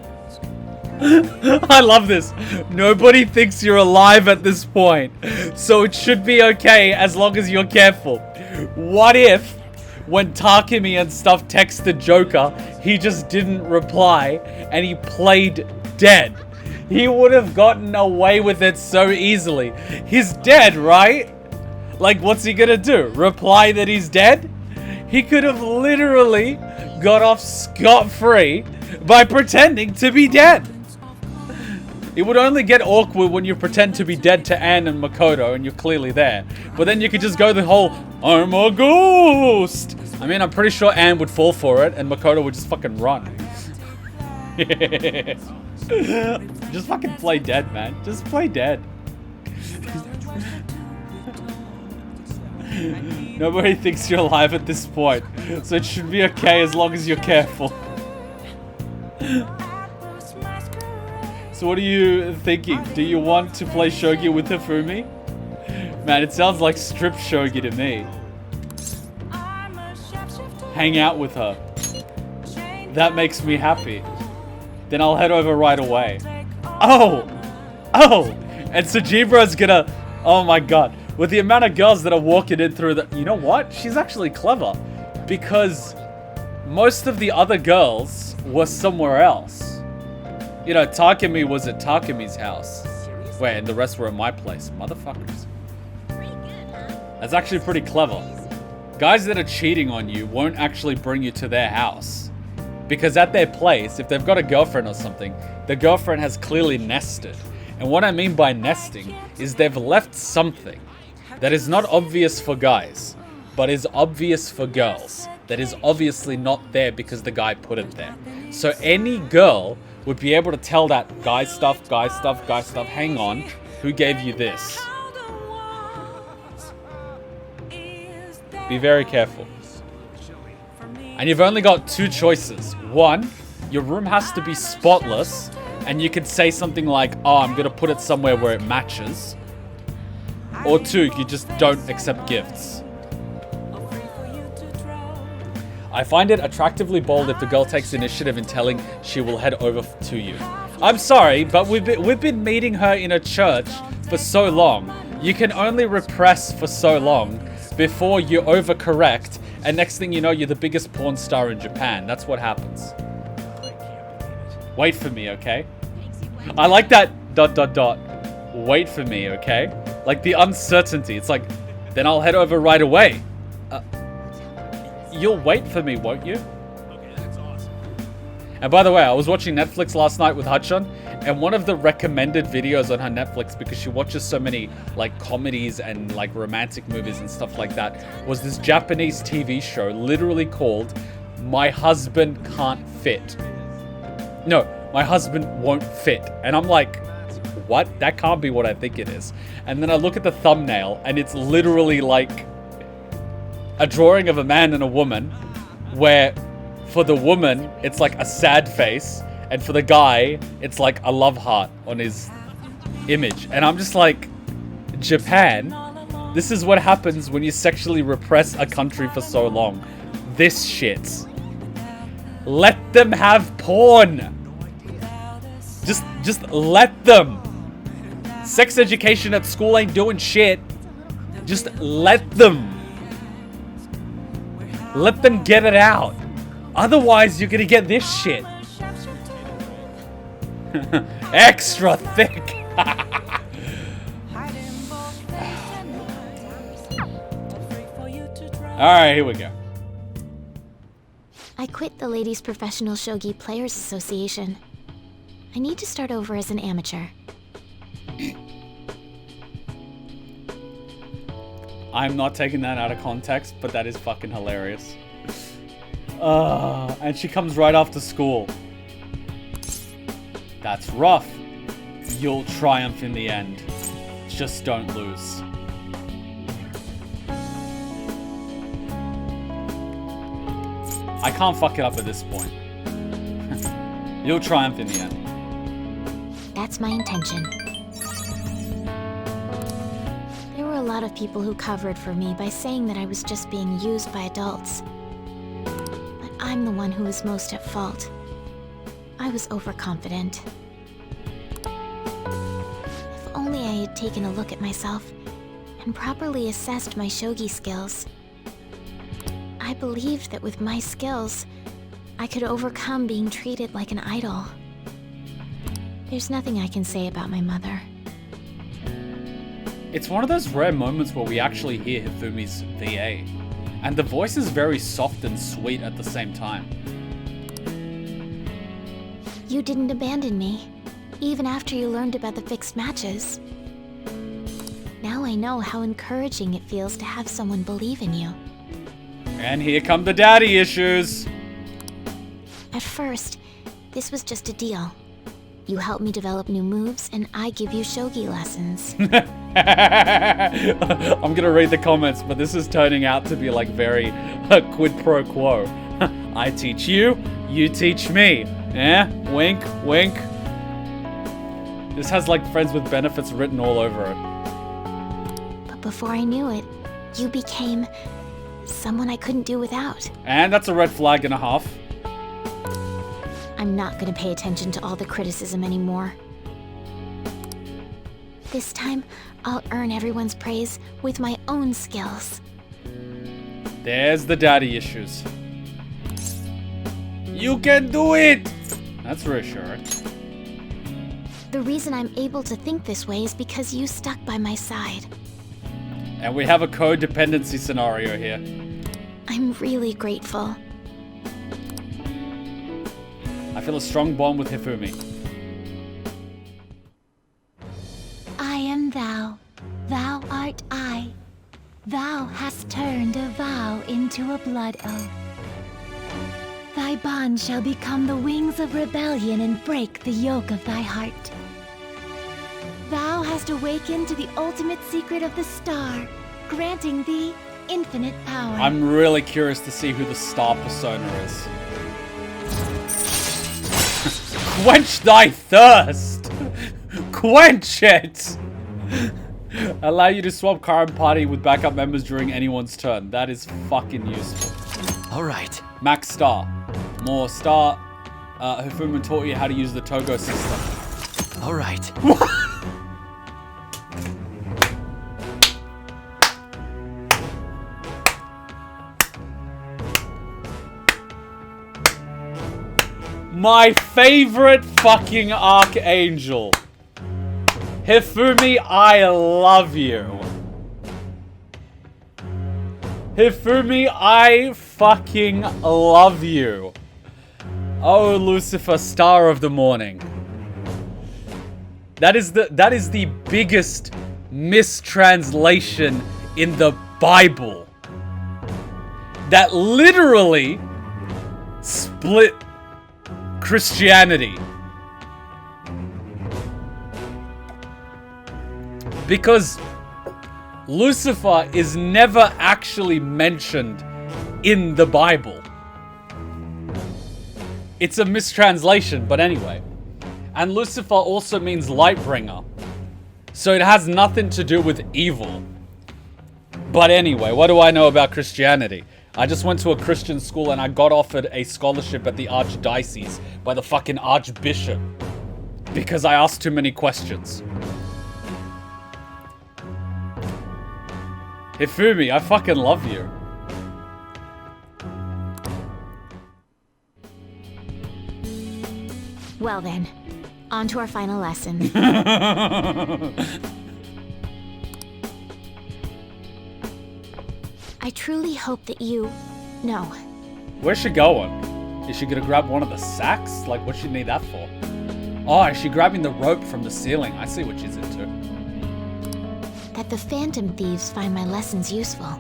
I love this. Nobody thinks you're alive at this point, so it should be okay as long as you're careful. What if, when Takemi and stuff texted Joker, he just didn't reply and he played dead? He would have gotten away with it so easily. He's dead, right? Like, what's he gonna do? Reply that he's dead? He could have literally got off scot-free by pretending to be dead. It would only get awkward when you pretend to be dead to Anne and Makoto and you're clearly there. But then you could just go the whole, I'm a ghost. I mean, I'm pretty sure Anne would fall for it and Makoto would just fucking run. Just fucking play dead, man. Just play dead. Nobody thinks you're alive at this point, so it should be okay as long as you're careful. So what are you thinking? Do you want to play shogi with Hifumi? Man, it sounds like strip shogi to me. Hang out with her. That makes me happy. Then I'll head over right away. Oh! Oh! And Sajibra's gonna... Oh my god. With the amount of girls that are walking in through the... You know what? She's actually clever. Because most of the other girls were somewhere else. You know, Takemi was at Takemi's house. Wait, and the rest were at my place. Motherfuckers. That's actually pretty clever. Guys that are cheating on you won't actually bring you to their house. Because at their place, if they've got a girlfriend or something, the girlfriend has clearly nested. And what I mean by nesting is they've left something that is not obvious for guys, but is obvious for girls. That is obviously not there because the guy put it there. So any girl would be able to tell that guy stuff, hang on, who gave you this? Be very careful. And you've only got two choices. One, your room has to be spotless, and you can say something like, oh, I'm gonna put it somewhere where it matches. Or 2, you just don't accept gifts. I find it attractively bold if the girl takes initiative in telling she will head over to you. I'm sorry, but we've been meeting her in a church for so long. You can only repress for so long before you overcorrect, and next thing you know, you're the biggest porn star in Japan. That's what happens. Wait for me, okay? I like that ... Wait for me, okay? Like the uncertainty. It's like, then I'll head over right away. You'll wait for me, won't you? And by the way, I was watching Netflix last night with Hudson, and one of the recommended videos on her Netflix, because she watches so many like comedies and like romantic movies and stuff like that, was this Japanese TV show literally called My Husband Can't Fit. No, My Husband Won't Fit. And I'm like, what? That can't be what I think it is. And then I look at the thumbnail, and it's literally like a drawing of a man and a woman, where for the woman, it's like a sad face, and for the guy, it's like a love heart on his image. And I'm just like, Japan, this is what happens when you sexually repress a country for so long. This shit. Let them have porn. Just let them. Sex education at school ain't doing shit. Just let them. Let them get it out. Otherwise, you're gonna get this shit. Extra thick. Alright, here we go. I quit the Ladies Professional Shogi Players Association. I need to start over as an amateur. I'm not taking that out of context, but that is fucking hilarious. And she comes right after school. That's rough. You'll triumph in the end. Just don't lose. I can't fuck it up at this point. You'll triumph in the end. That's my intention. There were a lot of people who covered for me by saying that I was just being used by adults. But I'm the one who was most at fault. I was overconfident. If only I had taken a look at myself and properly assessed my shogi skills. I believed that with my skills, I could overcome being treated like an idol. There's nothing I can say about my mother. It's one of those rare moments where we actually hear Hifumi's VA, and the voice is very soft and sweet at the same time. You didn't abandon me, even after you learned about the fixed matches. Now I know how encouraging it feels to have someone believe in you. And here come the daddy issues. At first, this was just a deal. You help me develop new moves, and I give you shogi lessons. I'm gonna read the comments, but this is turning out to be like very quid pro quo. I teach you, you teach me. Eh? Wink, wink. This has like friends with benefits written all over it. But before I knew it, you became someone I couldn't do without. And that's a red flag and a half. I'm not gonna pay attention to all the criticism anymore. This time, I'll earn everyone's praise with my own skills. There's the daddy issues. You can do it! That's reassuring. The reason I'm able to think this way is because you stuck by my side. And we have a codependency scenario here. I'm really grateful. I feel a strong bond with Hifumi. I am thou, thou art I. Thou hast turned a vow into a blood oath. Thy bond shall become the wings of rebellion and break the yoke of thy heart. Thou hast awakened to the ultimate secret of the star, granting thee infinite power. I'm really curious to see who the star persona is. Quench thy thirst! Quench it! Allow you to swap current party with backup members during anyone's turn. That is fucking useful. Alright. Max Star. More Star. Hifumi taught you how to use the Togo system. Alright. My favorite fucking Archangel. Hifumi, I love you. Hifumi, I fucking love you. Oh, Lucifer, star of the morning. That is the biggest mistranslation in the Bible. That literally split Christianity. Because Lucifer is never actually mentioned in the Bible. It's a mistranslation, but anyway. And Lucifer also means light bringer. So it has nothing to do with evil. But anyway, what do I know about Christianity? I just went to a Christian school and I got offered a scholarship at the Archdiocese by the fucking Archbishop. Because I asked too many questions. Hifumi, I fucking love you. Well then, on to our final lesson. I truly hope that you... No. Where's she going? Is she gonna grab one of the sacks? Like, what's she need that for? Oh, is she grabbing the rope from the ceiling? I see what she's into. That the Phantom Thieves find my lessons useful.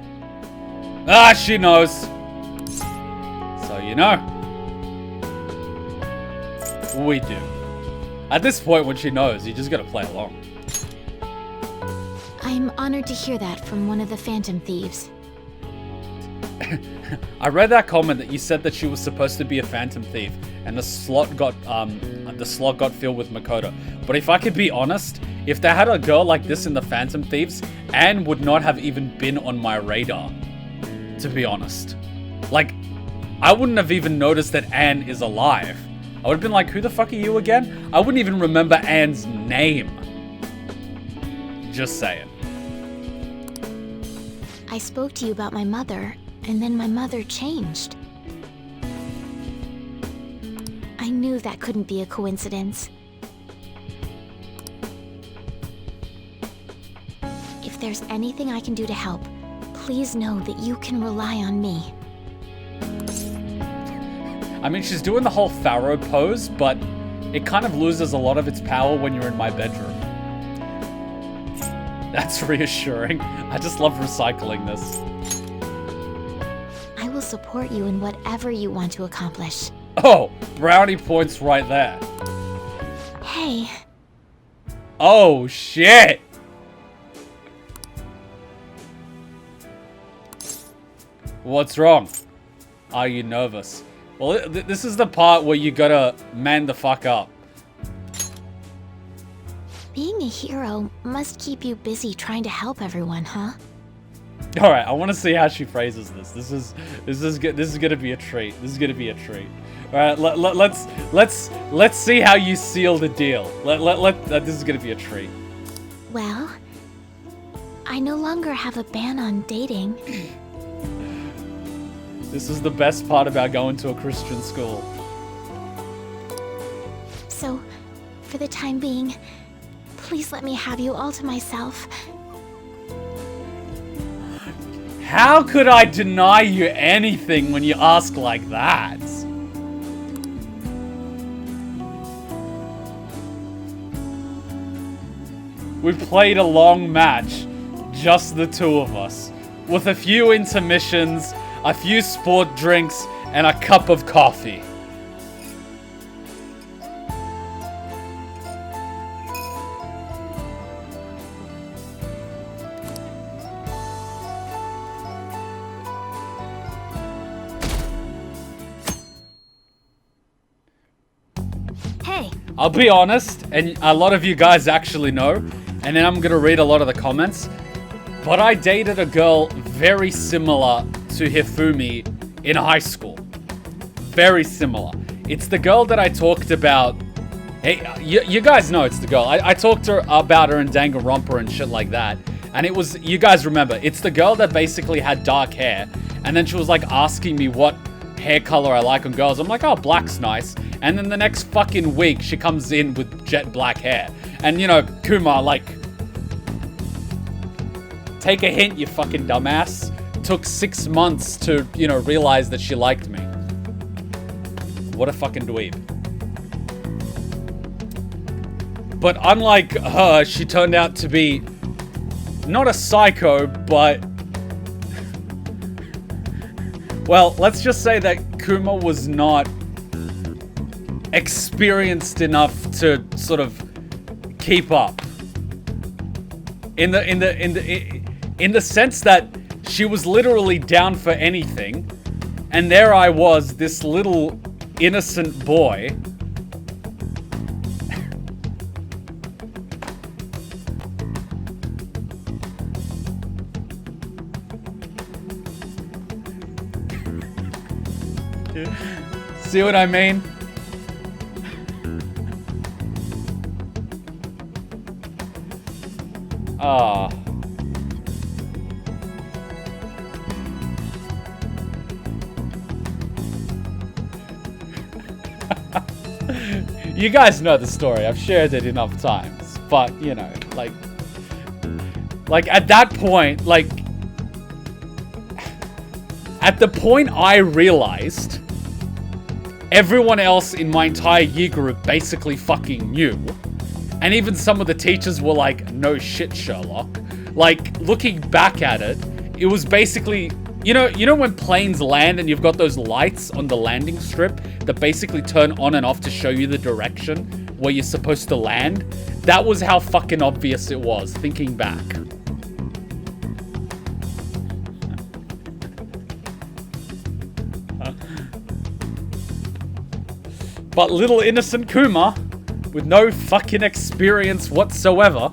Ah, she knows. So you know. We do. At this point, when she knows, you just gotta play along. I'm honored to hear that from one of the Phantom Thieves. I read that comment that you said that she was supposed to be a Phantom Thief, and the slot got filled with Makoto. But if I could be honest, if they had a girl like this in the Phantom Thieves, Anne would not have even been on my radar. To be honest, like, I wouldn't have even noticed that Anne is alive. I would have been like, who the fuck are you again? I wouldn't even remember Anne's name. Just saying. I spoke to you about my mother, and then my mother changed. I knew that couldn't be a coincidence. If there's anything I can do to help, please know that you can rely on me. I mean, she's doing the whole Pharaoh pose, but it kind of loses a lot of its power when you're in my bedroom. That's reassuring. I just love recycling this. I will support you in whatever you want to accomplish. Oh, brownie points right there. Hey. Oh, shit. What's wrong? Are you nervous? Well, this is the part where you gotta man the fuck up. Being a hero must keep you busy trying to help everyone, huh? All right, I want to see how she phrases this. This is gonna be a treat. This is gonna be a treat. All right, let's see how you seal the deal. This is gonna be a treat. Well, I no longer have a ban on dating. This is the best part about going to a Christian school. So, for the time being, please let me have you all to myself. How could I deny you anything when you ask like that? We played a long match, just the two of us, with a few intermissions, a few sport drinks, and a cup of coffee. Hey, I'll be honest, and a lot of you guys actually know, and then I'm gonna read a lot of the comments, but I dated a girl very similar to Hifumi in high school. Very similar. It's the girl that I talked about. Hey, you guys know it's the girl. I talked about her in Danganronpa and shit like that. And it was, you guys remember, it's the girl that basically had dark hair. And then she was like asking me what hair color I like on girls. I'm like, oh, black's nice. And then the next fucking week, she comes in with jet black hair. And you know, Kuma, like, take a hint, you fucking dumbass. Took 6 months to, you know, realize that she liked me. What a fucking dweeb. But unlike her, she turned out to be not a psycho, but... well, let's just say that Kuma was not experienced enough to sort of keep up. In the sense that she was literally down for anything, and there I was, this little innocent boy. See what I mean? Ah. You guys know the story. I've shared it enough times. But, you know, like at that point, like, at the point I realized everyone else in my entire year group basically fucking knew. And even some of the teachers were like, no shit, Sherlock. Like, looking back at it, it was basically, you know when planes land and you've got those lights on the landing strip that basically turn on and off to show you the direction where you're supposed to land? That was how fucking obvious it was, thinking back. But little innocent Kuma, with no fucking experience whatsoever.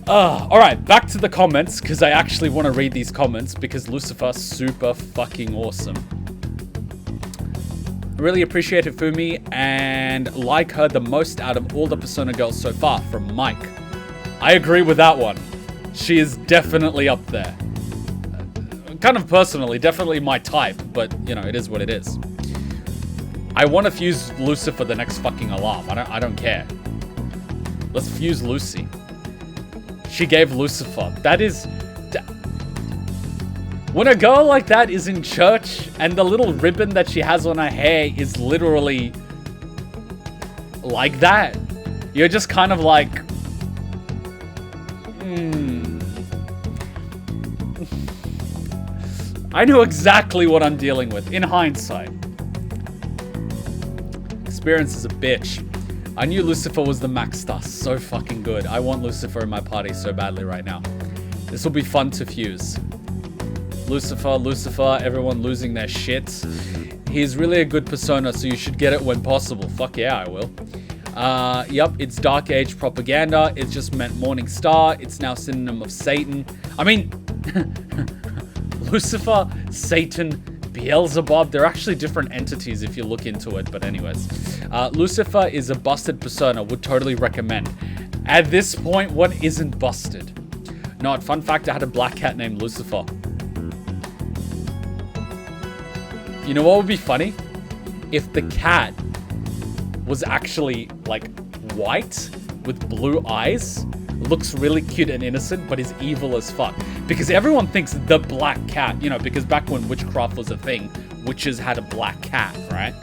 Alright, back to the comments, because I actually want to read these comments, because Lucifer's super fucking awesome. I really appreciate Hifumi, and like her the most out of all the Persona girls so far, from Mike. I agree with that one. She is definitely up there. Kind of personally, definitely my type, but, you know, it is what it is. I want to fuse Lucifer the next fucking alarm. I don't care. Let's fuse Lucy. She gave Lucifer. That is... when a girl like that is in church and the little ribbon that she has on her hair is literally like that, you're just kind of like... I know exactly what I'm dealing with, in hindsight. Experience is a bitch. I knew Lucifer was the max star. So fucking good. I want Lucifer in my party so badly right now. This will be fun to fuse. Lucifer, everyone losing their shits. He's really a good persona, so you should get it when possible. Fuck yeah, I will. Yep, it's Dark Age propaganda. It just meant Morning Star. It's now synonym of Satan. I mean, Lucifer, Satan, Beelzebub, they're actually different entities if you look into it, but anyways. Lucifer is a busted persona, would totally recommend. At this point, what isn't busted? No, fun fact, I had a black cat named Lucifer. You know what would be funny? If the cat was actually, like, white with blue eyes, looks really cute and innocent, but is evil as fuck. Because everyone thinks the black cat, you know, because back when witchcraft was a thing, witches had a black cat, right?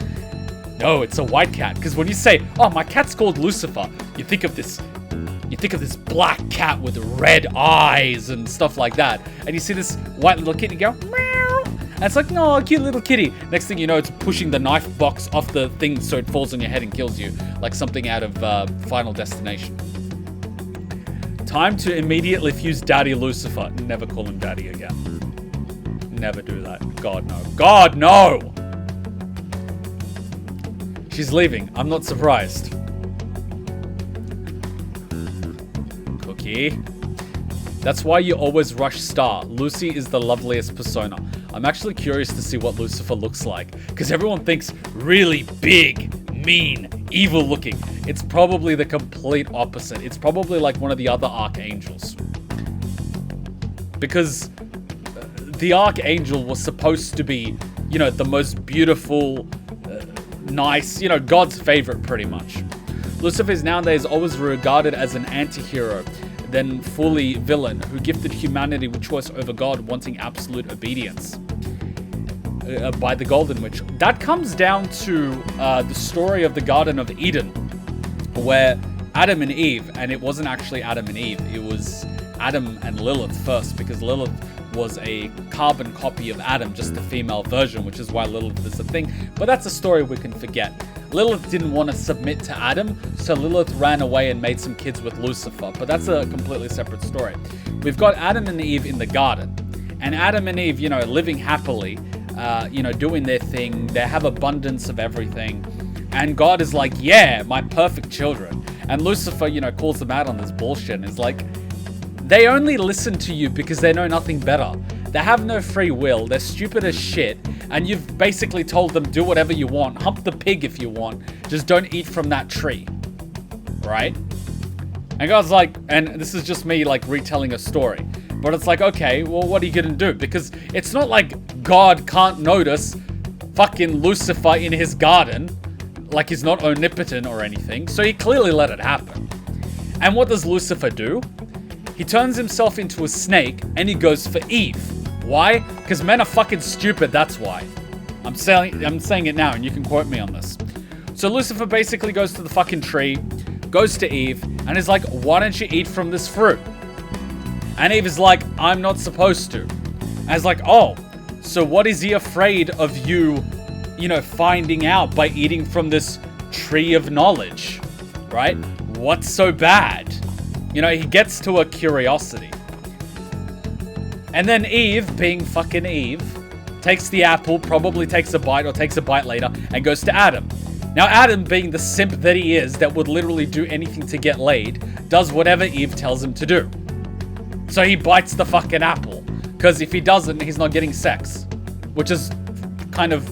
No, it's a white cat. Because when you say, oh, my cat's called Lucifer, you think of this black cat with red eyes and stuff like that. And you see this white little kitty go, meow. And it's like, no, cute little kitty. Next thing you know, it's pushing the knife box off the thing so it falls on your head and kills you. Like something out of Final Destination. Time to immediately fuse Daddy Lucifer. Never call him Daddy again. Never do that. God, no. God, no! She's leaving. I'm not surprised. Cookie. That's why you always rush Star. Lucy is the loveliest persona. I'm actually curious to see what Lucifer looks like, because everyone thinks really big, mean, evil looking. It's probably the complete opposite. It's probably like one of the other archangels. Because the archangel was supposed to be, you know, the most beautiful, nice, you know, God's favorite pretty much. Lucifer is nowadays always regarded as an anti-hero, then fully villain who gifted humanity with choice over God, wanting absolute obedience by the Golden Witch. That comes down to the story of the Garden of Eden, where Adam and Eve, and it wasn't actually Adam and Eve, it was Adam and Lilith first, because Lilith was a carbon copy of Adam, just a female version, which is why Lilith is a thing. But that's a story we can forget. Lilith didn't want to submit to Adam, so Lilith ran away and made some kids with Lucifer. But that's a completely separate story. We've got Adam and Eve in the garden. And Adam and Eve, you know, living happily, you know, doing their thing. They have abundance of everything. And God is like, yeah, my perfect children. And Lucifer, you know, calls them out on this bullshit and is like, they only listen to you because they know nothing better. They have no free will. They're stupid as shit. And you've basically told them, do whatever you want. Hump the pig if you want. Just don't eat from that tree. Right? And God's like, and this is just me like retelling a story. But it's like, okay, well, what are you going to do? Because it's not like God can't notice fucking Lucifer in his garden. Like he's not omnipotent or anything. So he clearly let it happen. And what does Lucifer do? He turns himself into a snake and he goes for Eve. Why? Because men are fucking stupid, that's why. I'm saying it now and you can quote me on this. So Lucifer basically goes to the fucking tree, goes to Eve, and is like, why don't you eat from this fruit? And Eve is like, I'm not supposed to. And it's like, oh, so what is he afraid of you, you know, finding out by eating from this tree of knowledge? Right? What's so bad? You know, he gets to a curiosity. And then Eve, being fucking Eve, takes the apple, probably takes a bite or takes a bite later, and goes to Adam. Now Adam, being the simp that he is, that would literally do anything to get laid, does whatever Eve tells him to do. So he bites the fucking apple. Because if he doesn't, he's not getting sex. Which is kind of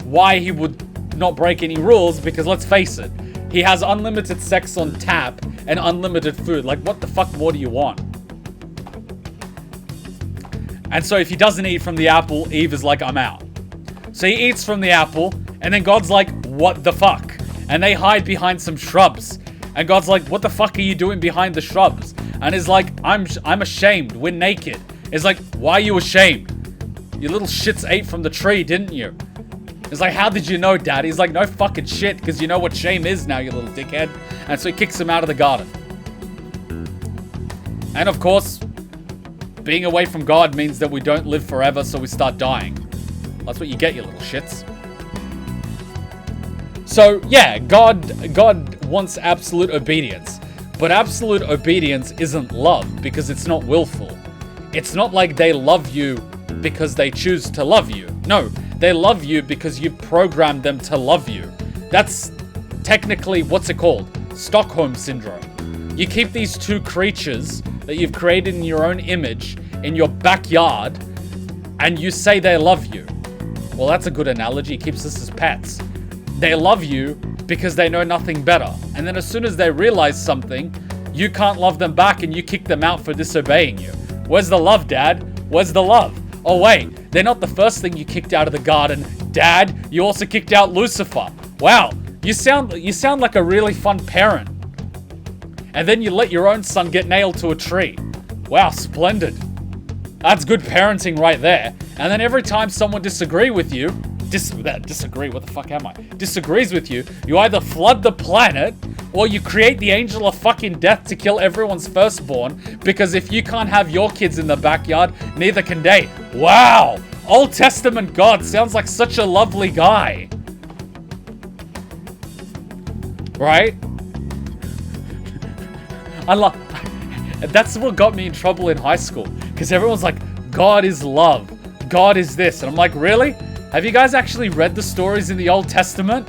why he would not break any rules, because let's face it, he has unlimited sex on tap and unlimited food. Like, what the fuck more do you want? And so if he doesn't eat from the apple, Eve is like, I'm out. So he eats from the apple, and then God's like, what the fuck? And they hide behind some shrubs. And God's like, what the fuck are you doing behind the shrubs? And he's like, I'm ashamed. We're naked. It's like, why are you ashamed? You little shits ate from the tree, didn't you? It's like, how did you know, Dad? He's like, no fucking shit, because you know what shame is now, you little dickhead. And so he kicks him out of the garden. And of course, being away from God means that we don't live forever, so we start dying. That's what you get, you little shits. So, yeah, God wants absolute obedience. But absolute obedience isn't love, because it's not willful. It's not like they love you because they choose to love you. No, they love you because you programmed them to love you. That's technically, what's it called? Stockholm Syndrome. You keep these two creatures that you've created in your own image in your backyard, and you say they love you. Well, that's a good analogy. It keeps us as pets. They love you because they know nothing better. And then as soon as they realize something, you can't love them back and you kick them out for disobeying you. Where's the love, Dad? Where's the love? Oh wait, they're not the first thing you kicked out of the garden. Dad, you also kicked out Lucifer. Wow, you sound like a really fun parent. And then you let your own son get nailed to a tree. Wow, splendid. That's good parenting right there. And then every time someone disagrees with you, disagrees with you, you either flood the planet or you create the angel of fucking death to kill everyone's firstborn, because if you can't have your kids in the backyard, neither can they. Wow! Old Testament God sounds like such a lovely guy. Right? That's what got me in trouble in high school, because everyone's like, God is love, God is this, and I'm like, really? Have you guys actually read the stories in the Old Testament?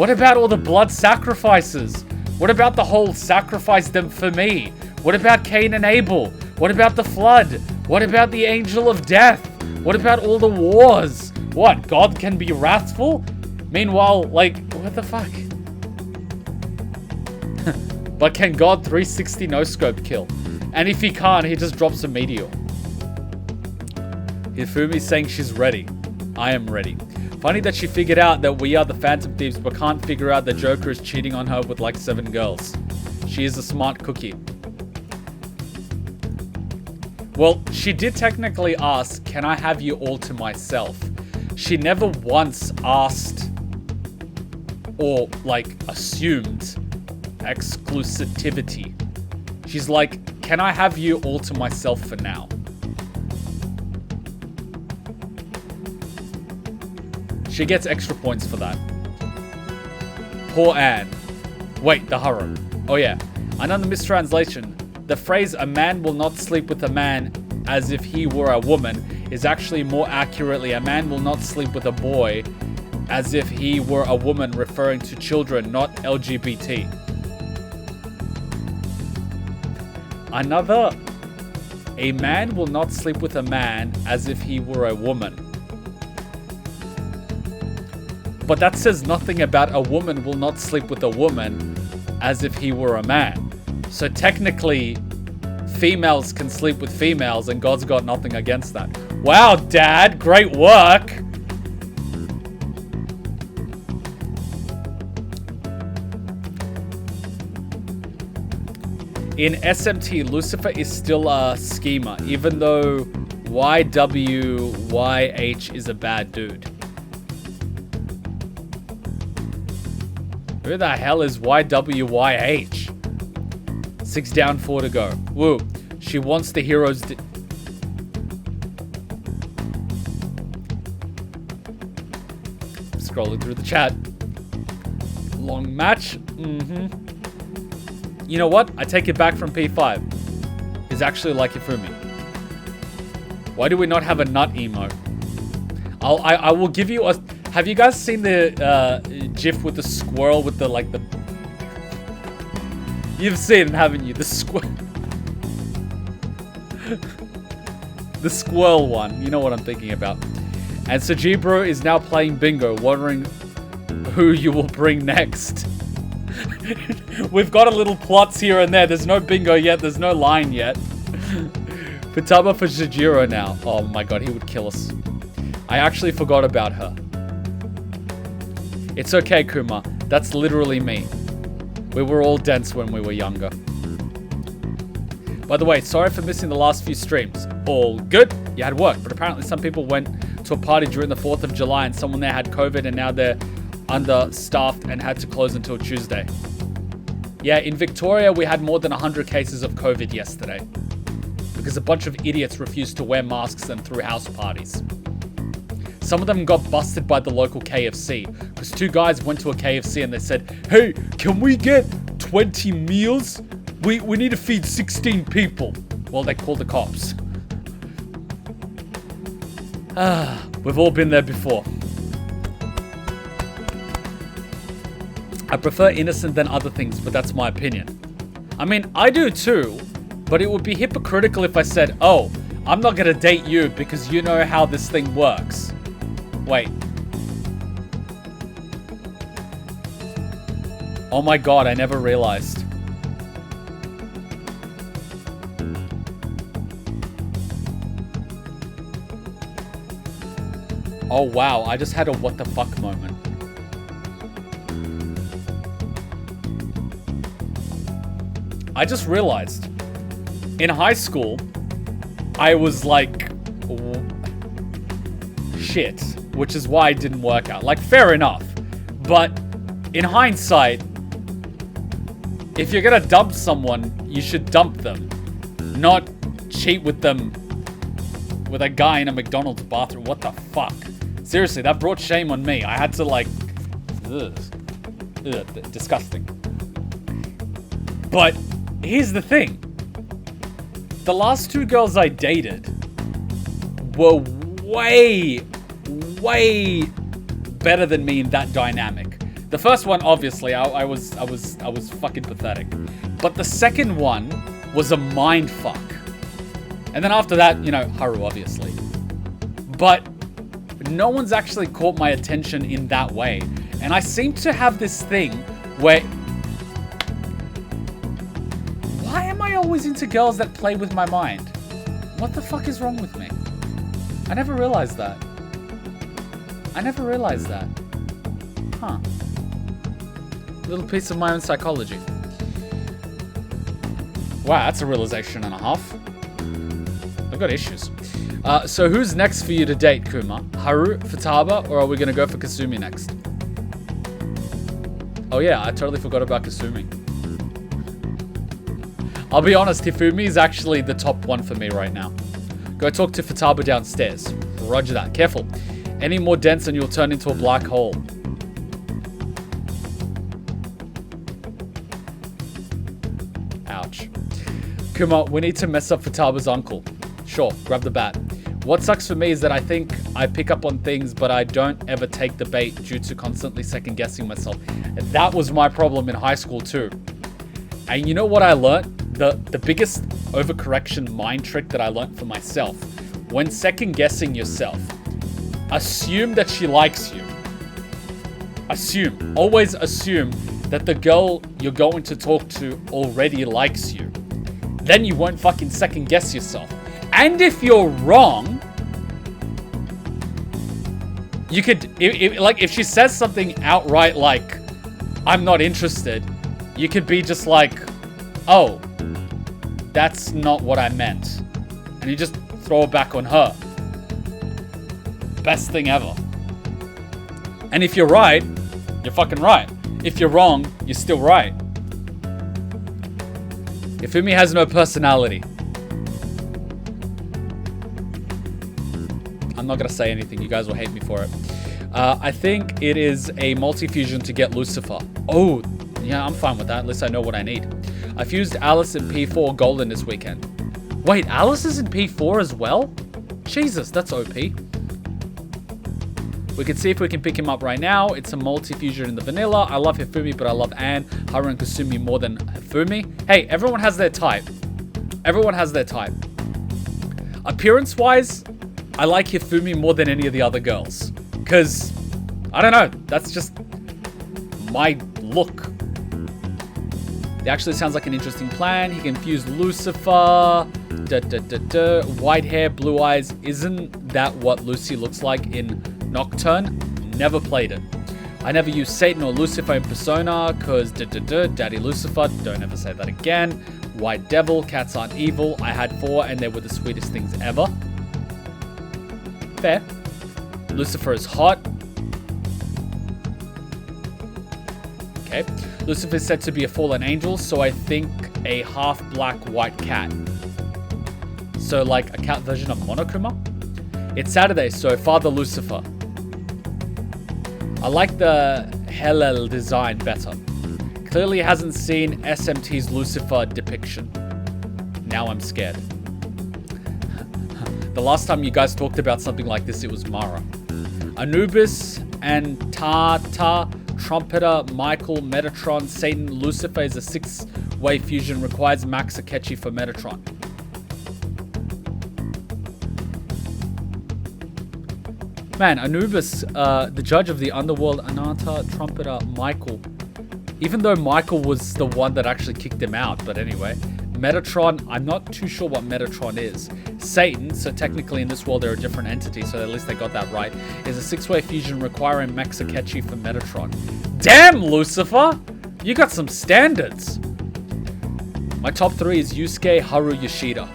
What about all the blood sacrifices? What about the whole sacrifice them for me? What about Cain and Abel? What about the flood? What about the angel of death? What about all the wars? What, God can be wrathful? Meanwhile, like, what the fuck? But can God 360 no-scope kill? And if he can't, he just drops a meteor. Hifumi's saying she's ready. I am ready. Funny that she figured out that we are the Phantom Thieves, but can't figure out that Joker is cheating on her with like 7 girls. She is a smart cookie. Well, she did technically ask, can I have you all to myself? She never once asked or like assumed exclusivity. She's like, can I have you all to myself for now? She gets extra points for that. Poor Anne. Wait, the horror. Oh yeah, another mistranslation. The phrase "a man will not sleep with a man as if he were a woman" is actually more accurately "a man will not sleep with a boy as if he were a woman," referring to children, not LGBT. Another, a man will not sleep with a man as if he were a woman. But that says nothing about a woman will not sleep with a woman as if he were a man. So technically, females can sleep with females and God's got nothing against that. Wow, Dad, great work. In SMT, Lucifer is still a schemer, even though YWYH is a bad dude. Who the hell is YWYH? 6 down, 4 to go. Woo. She wants the heroes. Scrolling through the chat. Long match. You know what? I take it back from P5. He's actually like Hifumi. Why do we not have a nut emote? I will give you a... Have you guys seen the GIF with the squirrel with the like the... You've seen it, haven't you? The squirrel... the squirrel one. You know what I'm thinking about. And so G-Bro is now playing bingo, wondering who you will bring next. We've got a little plots here and there. There's no bingo yet. There's no line yet. Futaba for Jijiro now. Oh my god, he would kill us. I actually forgot about her. It's okay, Kuma. That's literally me. We were all dense when we were younger. By the way, sorry for missing the last few streams. All good. You had work, but apparently some people went to a party during the 4th of July and someone there had COVID and now they're understaffed and had to close until Tuesday. Yeah, in Victoria, we had more than 100 cases of COVID yesterday because a bunch of idiots refused to wear masks and threw house parties. Some of them got busted by the local KFC because 2 guys went to a KFC and they said, "Hey, can we get 20 meals? We need to feed 16 people." Well, they called the cops. We've all been there before. I prefer innocent than other things, but that's my opinion. I mean, I do too, but it would be hypocritical if I said, "Oh, I'm not gonna date you because you know how this thing works." Wait. Oh my god, I never realized. Oh wow, I just had a what the fuck moment. I just realized, in high school, I was like, shit, which is why it didn't work out. Like, fair enough. But in hindsight, if you're gonna dump someone, you should dump them, not cheat with them with a guy in a McDonald's bathroom. What the fuck? Seriously, that brought shame on me. I had to like, disgusting. But here's the thing. The last 2 girls I dated were way better than me in that dynamic. The first one, obviously, I was fucking pathetic. But the second one was a mind fuck. And then after that, you know, Haru, obviously. But no one's actually caught my attention in that way. And I seem to have this thing where... Why am I always into girls that play with my mind? What the fuck is wrong with me? I never realized that. Huh. Little piece of my own psychology. Wow, that's a realization and a half. I've got issues. So who's next for you to date, Kuma? Haru, Futaba, or are we gonna go for Kasumi next? Oh yeah, I totally forgot about Kasumi. I'll be honest, Hifumi is actually the top one for me right now. Go talk to Futaba downstairs. Roger that. Careful. Any more dents and you'll turn into a black hole. Ouch. Kuma, we need to mess up Futaba's uncle. Sure, grab the bat. What sucks for me is that I think I pick up on things, but I don't ever take the bait due to constantly second-guessing myself. And that was my problem in high school too. And you know what I learned? The biggest overcorrection mind trick that I learned for myself. When second-guessing yourself, assume that she likes you. Assume. Always assume that the girl you're going to talk to already likes you. Then you won't fucking second-guess yourself. And if you're wrong, you could, if she says something outright like, I'm not interested, you could be just like, oh, that's not what I meant. And you just throw it back on her. Best thing ever. And if you're right, you're fucking right. If you're wrong, you're still right. Hifumi has no personality. I'm not gonna say anything. You guys will hate me for it. I think it is a multi-fusion to get Lucifer. Oh, yeah, I'm fine with that. At least I know what I need. I fused Alice in P4 Golden this weekend. Wait, Alice is in P4 as well? Jesus, that's OP. We can see if we can pick him up right now. It's a multi-fusion in the vanilla. I love Hifumi, but I love Anne, Haru, and Kasumi more than Hifumi. Hey, everyone has their type. Everyone has their type. Appearance-wise, I like Hifumi more than any of the other girls. Because, I don't know, that's just my look. It actually sounds like an interesting plan. He can fuse Lucifer. White hair, blue eyes. Isn't that what Lucy looks like in Nocturne? Never played it. I never used Satan or Lucifer in Persona because Daddy Lucifer. Don't ever say that again. White Devil. Cats aren't evil. I had 4 and they were the sweetest things ever. Fair. Lucifer is hot. Okay. Lucifer is said to be a fallen angel, so I think a half black white cat. So like a cat version of Monokuma? It's Saturday, so Father Lucifer. I like the Hellel design better. Clearly hasn't seen SMT's Lucifer depiction. Now I'm scared. The last time you guys talked about something like this, it was Mara. Anubis and Tata, Trumpeter, Michael, Metatron, Satan, Lucifer is a 6-way fusion. Requires Max Akechi for Metatron. Man, Anubis, the judge of the underworld, Ananta, Trumpeter, Michael. Even though Michael was the one that actually kicked him out, but anyway. Metatron, I'm not too sure what Metatron is. Satan, so technically in this world they're a different entity, so at least they got that right, is a 6-way fusion requiring Max Akechi for Metatron. Damn, Lucifer! You got some standards! My top 3 is Yusuke, Haru, Yoshida.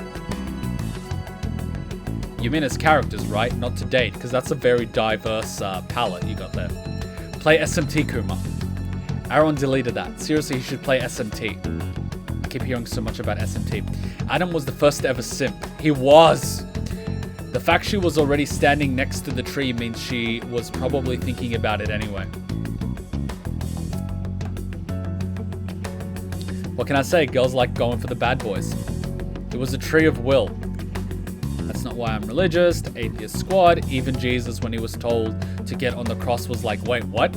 You mean as characters, right? Not to date, because that's a very diverse palette you got there. Play SMT, Kuma. Aaron deleted that. Seriously, he should play SMT. I keep hearing so much about SMT. Adam was the first to ever simp. He was! The fact she was already standing next to the tree means she was probably thinking about it anyway. What can I say? Girls like going for the bad boys. It was a tree of will. That's not why I'm religious. Atheist squad. Even Jesus, when he was told to get on the cross, was like, wait, what?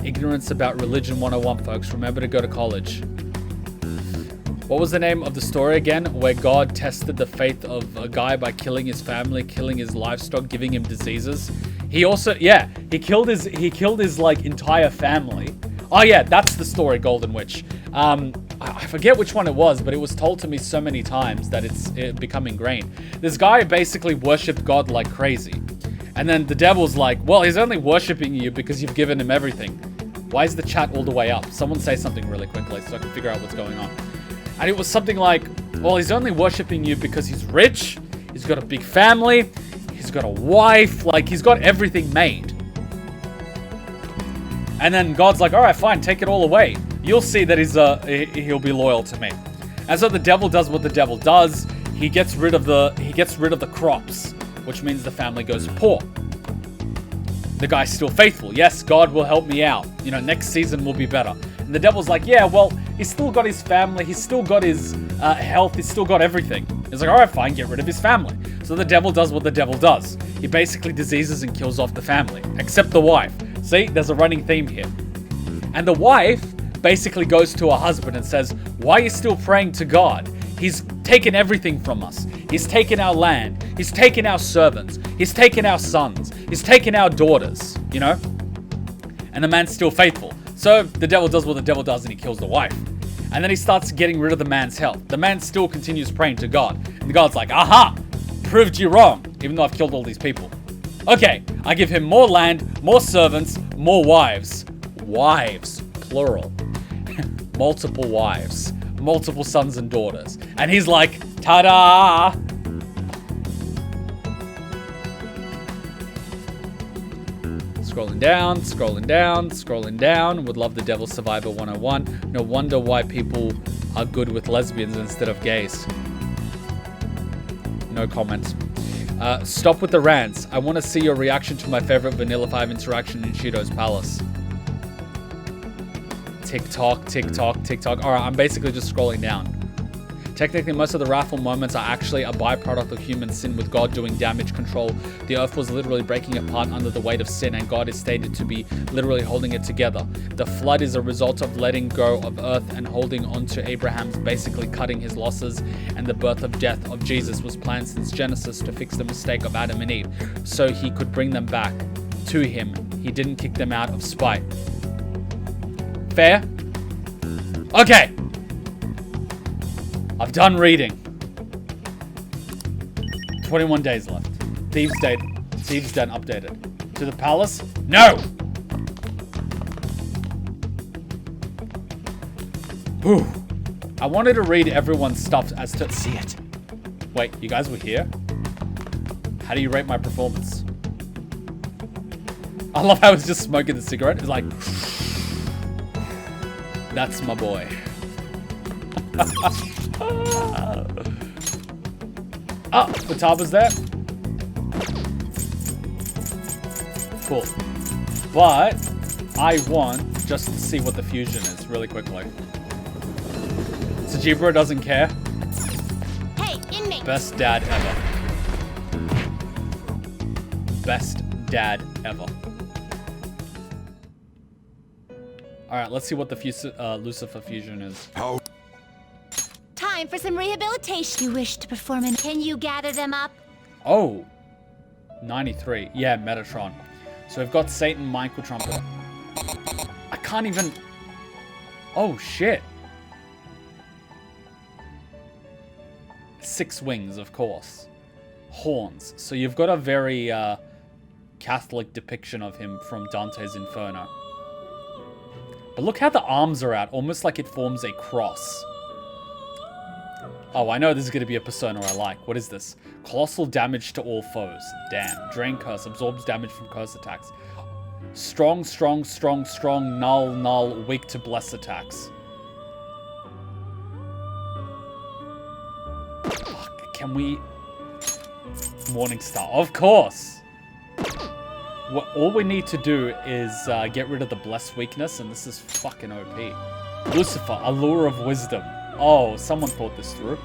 Ignorance about religion 101, folks. Remember to go to college. What was the name of the story again? Where God tested the faith of a guy by killing his family, killing his livestock, giving him diseases. He also, yeah, he killed his like entire family. Oh yeah, that's the story, Golden Witch. I forget which one it was, but it was told to me so many times that it's become ingrained. This guy basically worshipped God like crazy. And then the devil's like, well, he's only worshipping you because you've given him everything. Why is the chat all the way up? Someone say something really quickly so I can figure out what's going on. And it was something like, well, he's only worshipping you because he's rich, he's got a big family, he's got a wife, like he's got everything made. And then God's like, all right, fine, take it all away. You'll see that he'll be loyal to me. And so the devil does what the devil does. He gets rid of the crops, which means the family goes poor. The guy's still faithful. Yes, God will help me out. You know, next season will be better. And the devil's like, yeah, well, he's still got his family. He's still got his health. He's still got everything. He's like, all right, fine, get rid of his family. So the devil does what the devil does. He basically diseases and kills off the family, except the wife. See, there's a running theme here. And the wife basically goes to her husband and says, why are you still praying to God? He's taken everything from us. He's taken our land. He's taken our servants. He's taken our sons. He's taken our daughters, you know? And the man's still faithful. So the devil does what the devil does and he kills the wife. And then he starts getting rid of the man's health. The man still continues praying to God. And God's like, aha, proved you wrong, even though I've killed all these people. Okay, I give him more land, more servants, more wives. Wives, plural. Multiple wives, multiple sons and daughters. And he's like, ta-da! Scrolling down, scrolling down, scrolling down. Would love the Devil Survivor 101. No wonder why people are good with lesbians instead of gays. No comments. Stop with the rants. I want to see your reaction to my favorite Vanilla 5 interaction in Shido's Palace. TikTok, TikTok, TikTok. All right, I'm basically just scrolling down. Technically, most of the wrathful moments are actually a byproduct of human sin with God doing damage control. The earth was literally breaking apart under the weight of sin, and God is stated to be literally holding it together. The flood is a result of letting go of earth and holding on to Abraham's basically cutting his losses, and the birth of death of Jesus was planned since Genesis to fix the mistake of Adam and Eve, so he could bring them back to him. He didn't kick them out of spite. Fair? Okay. I've done reading. 21 days left. Thieves' Den updated. To the palace? No! Whew. I wanted to read everyone's stuff as to see it. Wait, you guys were here? How do you rate my performance? I love how I was just smoking the cigarette. It's like, that's my boy. Oh, the top is there. Cool. But I want just to see what the fusion is really quickly. Sajibra doesn't care. Hey, inmate. Best dad ever. Best dad ever. Alright, let's see what the Lucifer fusion is. How? Time for some rehabilitation. You wish to perform in. Can you gather them up? Oh. 93. Yeah, Metatron. So we've got Satan, Michael Trumpeter. I can't even... Oh, shit. 6 wings, of course. Horns. So you've got a very Catholic depiction of him from Dante's Inferno. But look how the arms are out, almost like it forms a cross. Oh, I know this is going to be a persona I like. What is this? Colossal damage to all foes. Damn. Drain curse. Absorbs damage from curse attacks. Strong, strong, strong, strong, null, null, weak to bless attacks. Fuck, can we... Morningstar. Of course! All we need to do is get rid of the bless weakness, and this is fucking OP. Lucifer, Allure of Wisdom. Oh, someone thought this through.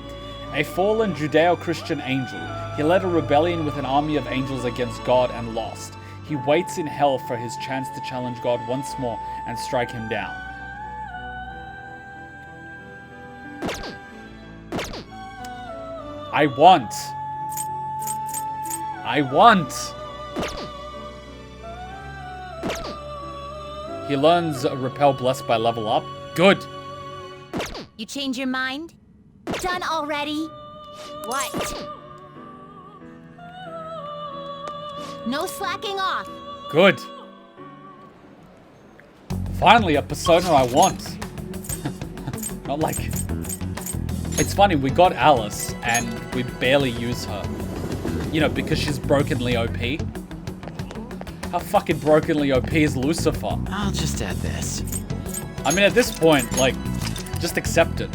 A fallen Judeo-Christian angel. He led a rebellion with an army of angels against God and lost. He waits in hell for his chance to challenge God once more and strike him down. I want. He learns Repel Blessed by level up. Good. You change your mind? Done already? What? No slacking off. Good. Finally, a persona I want. Not like... It's funny, we got Alice, and we barely use her. You know, because she's brokenly OP. How fucking brokenly OP is Lucifer? I'll just add this. I mean, at this point, like, just accept it.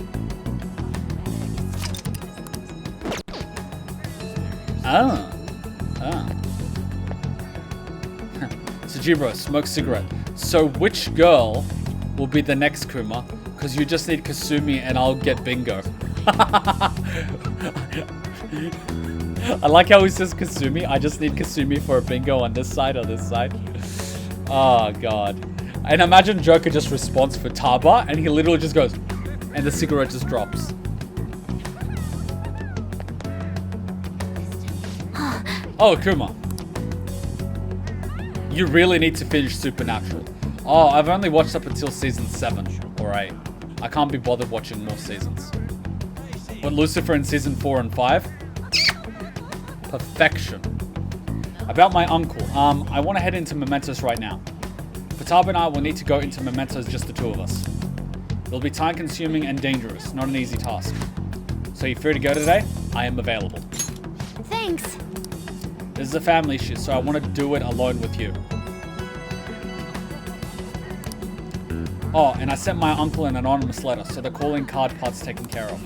Sujiro, smoke cigarette. So which girl will be the next Kuma? Because you just need Kasumi and I'll get bingo. I like how he says Kasumi. I just need Kasumi for a bingo on this side or this side. Oh, God. And imagine Joker just responds for Taba and he literally just goes, and the cigarette just drops. Oh, Kuma. You really need to finish Supernatural. Oh, I've only watched up until season 7 or 8. I can't be bothered watching more seasons. But Lucifer in season 4 and 5? Perfection. About my uncle. I want to head into Mementos right now. Fatab and I will need to go into Mementos, just the two of us. It'll be time consuming and dangerous, not an easy task. So you free to go today? I am available. Thanks. This is a family issue, so I want to do it alone with you. Oh, and I sent my uncle an anonymous letter, so the calling card part's taken care of.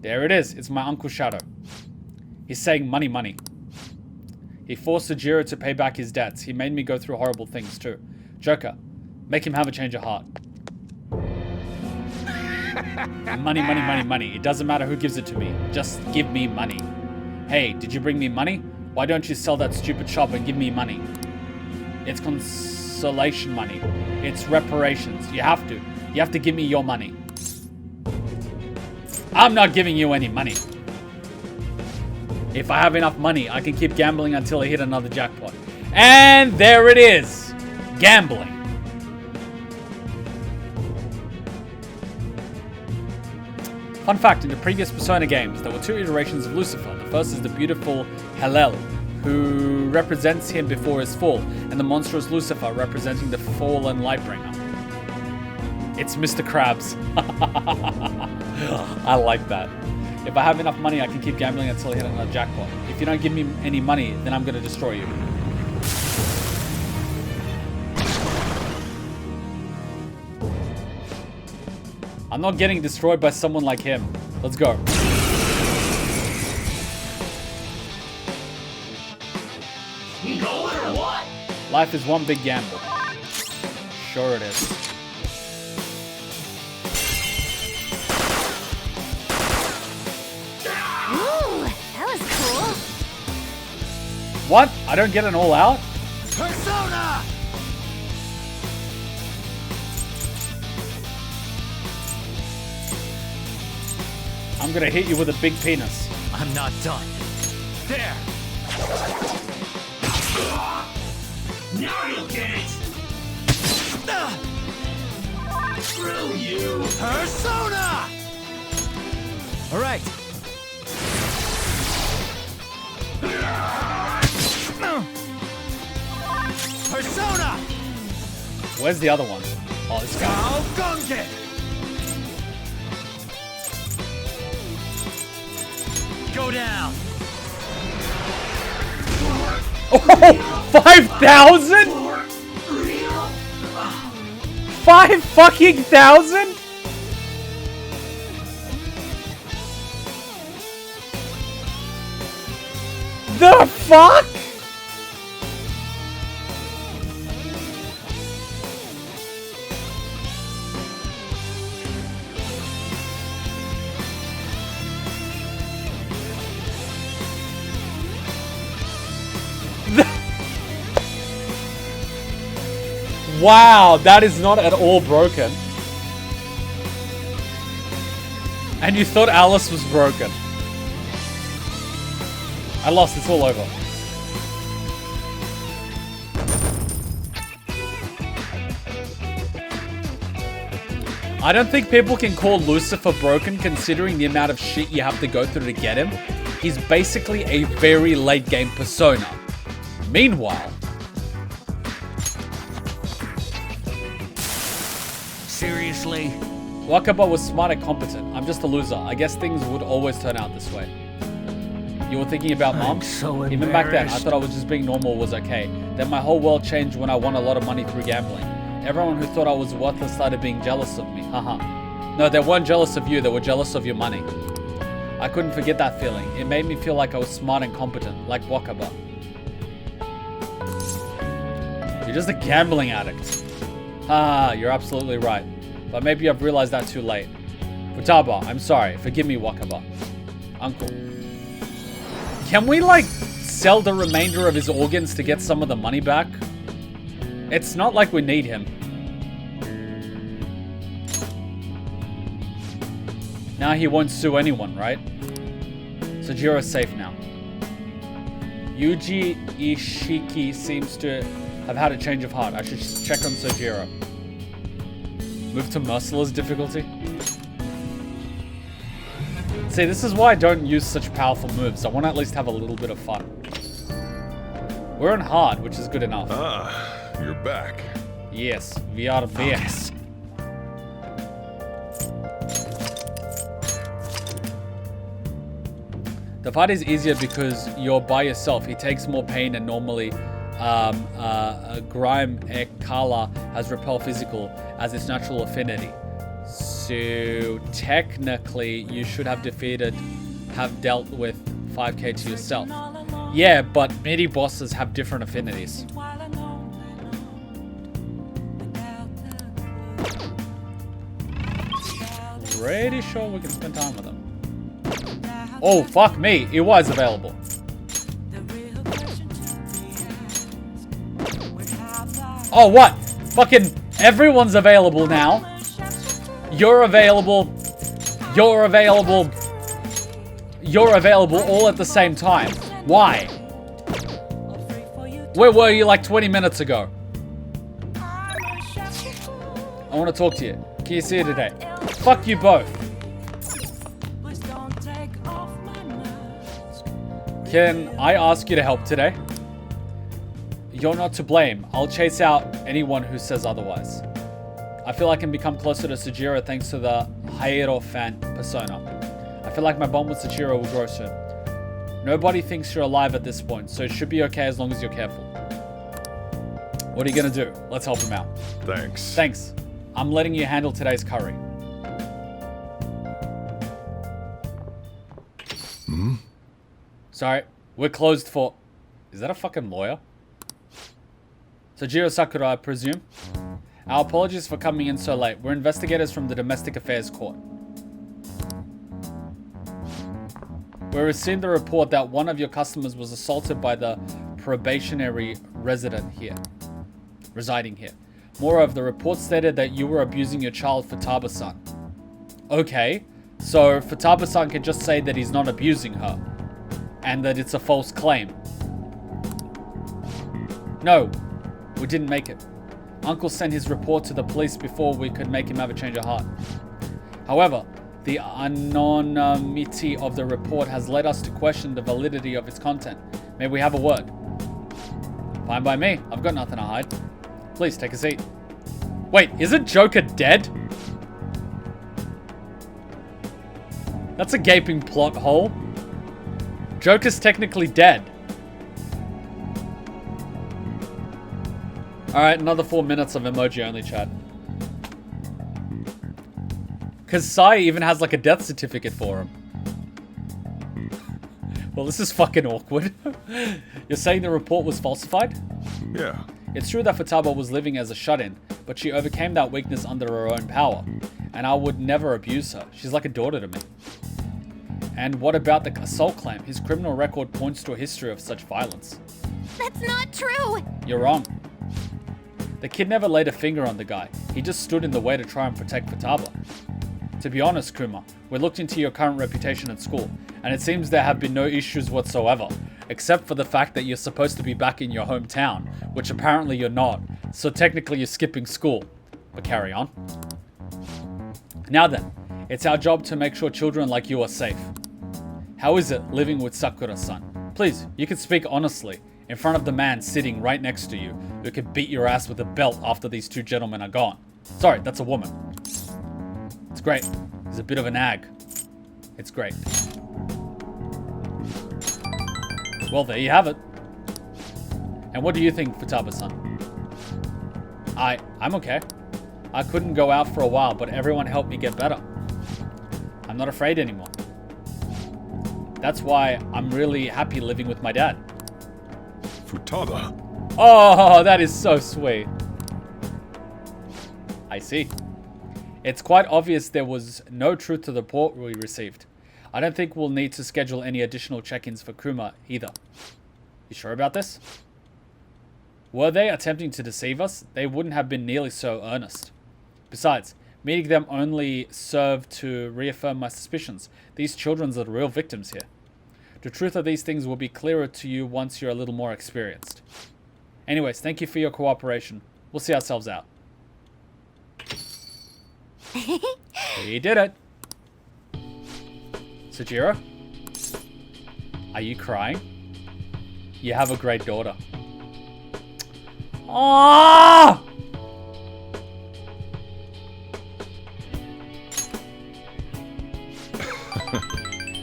There it is. It's my Uncle Shadow. He's saying money, money. He forced Sujiro to pay back his debts. He made me go through horrible things too. Joker, make him have a change of heart. Money, money, money, money. It doesn't matter who gives it to me. Just give me money. Hey, did you bring me money? Why don't you sell that stupid shop and give me money? It's consolation money. It's reparations. You have to. You have to give me your money. I'm not giving you any money. If I have enough money, I can keep gambling until I hit another jackpot. And there it is. Gambling. Fun fact, in the previous Persona games, there were two iterations of Lucifer. The first is the beautiful Hallel, who represents him before his fall, and the monstrous Lucifer representing the fallen Lightbringer. It's Mr. Krabs. I like that. If I have enough money, I can keep gambling until I hit another jackpot. If you don't give me any money, then I'm going to destroy you. I'm not getting destroyed by someone like him. Let's go. Life is one big gamble. Sure it is. What? I don't get an all out? Persona! I'm gonna hit you with a big penis. I'm not done. There! Now you'll get it! Screw you! Persona! All right. Persona! Where's the other one? Oh, this guy. Now Gunge! Go down. Oh, 5,000? 5 fucking thousand? The fuck? Wow, that is not at all broken. And you thought Alice was broken. I lost, it's all over. I don't think people can call Lucifer broken considering the amount of shit you have to go through to get him. He's basically a very late game persona. Meanwhile... Seriously? Wakaba was smart and competent. I'm just a loser. I guess things would always turn out this way. You were thinking about mom? so Even back then, I embarrassed. thought I was just being normal was okay. Then my whole world changed when I won a lot of money through gambling. Everyone who thought I was worthless started being jealous of me. Haha. No, they weren't jealous of you, they were jealous of your money. I couldn't forget that feeling. It made me feel like I was smart and competent, like Wakaba. You're just a gambling addict. Ah, you're absolutely right. But maybe I've realized that too late. Futaba, I'm sorry. Forgive me, Wakaba. Uncle. Can we, like, sell the remainder of his organs to get some of the money back? It's not like we need him. Now he won't sue anyone, right? Sojiro's safe now. Yuji Ishiki seems to have had a change of heart. I should check on Sojiro. Move to merciless difficulty. See, this is why I don't use such powerful moves. I want to at least have a little bit of fun. We're on hard, which is good enough. Ah, you're back. Yes, we are back. The fight is easier because you're by yourself. He takes more pain and normally Grime Ekala has Repel Physical as its natural affinity. So technically you should have dealt with 5k to yourself. Yeah, but midi bosses have different affinities. Pretty sure we can spend time with them. Oh, fuck me. It was available. Oh, what? Fucking everyone's available now. You're available. You're available. You're available all at the same time. Why? Where were you like 20 minutes ago? I want to talk to you. Can you see it today? Fuck you both. Can I ask you to help today? You're not to blame. I'll chase out anyone who says otherwise. I feel I can become closer to Sojiro thanks to the Hierophant persona. I feel like my bond with Sojiro will grow soon. Nobody thinks you're alive at this point, so it should be okay as long as you're careful. What are you gonna do? Let's help him out. Thanks. Thanks. I'm letting you handle today's curry. Sorry, we're closed for... Is that a fucking lawyer? Sojiro Sakura, I presume? Our apologies for coming in so late. We're investigators from the Domestic Affairs Court. We received the report that one of your customers was assaulted by the probationary resident here. Residing here. Moreover, the report stated that you were abusing your child, Futaba-san. Okay, so Futaba-san can just say that he's not abusing her. And that it's a false claim. No, we didn't make it. Uncle sent his report to the police before we could make him have a change of heart. However, the anonymity of the report has led us to question the validity of its content. May we have a word? Fine by me. I've got nothing to hide. Please take a seat. Wait, isn't Joker dead? That's a gaping plot hole. Joker's technically dead. Alright, another 4 minutes of emoji-only chat. Because Sai even has like a death certificate for him. Well, this is fucking awkward. You're saying the report was falsified? Yeah. It's true that Futaba was living as a shut-in, but she overcame that weakness under her own power. And I would never abuse her. She's like a daughter to me. And what about the assault claim? His criminal record points to a history of such violence. That's not true! You're wrong. The kid never laid a finger on the guy. He just stood in the way to try and protect Futaba. To be honest, Kuma, we looked into your current reputation at school, and it seems there have been no issues whatsoever, except for the fact that you're supposed to be back in your hometown, which apparently you're not, so technically you're skipping school. But carry on. Now then, it's our job to make sure children like you are safe. How is it living with Sakura-san? Please, you can speak honestly, in front of the man sitting right next to you, who could beat your ass with a belt after these two gentlemen are gone. Sorry, that's a woman. It's great. He's a bit of a nag. It's great. Well, there you have it. And what do you think, Futaba-san? I'm okay. I couldn't go out for a while, but everyone helped me get better. I'm not afraid anymore. That's why I'm really happy living with my dad. Futaba? Oh, that is so sweet. I see. It's quite obvious there was no truth to the report we received. I don't think we'll need to schedule any additional check-ins for Kuma either. You sure about this? Were they attempting to deceive us? They wouldn't have been nearly so earnest. Besides, meeting them only served to reaffirm my suspicions. These children are the real victims here. The truth of these things will be clearer to you once you're a little more experienced. Anyways, thank you for your cooperation. We'll see ourselves out. We did it. Sujiro? Are you crying? You have a great daughter. Aww!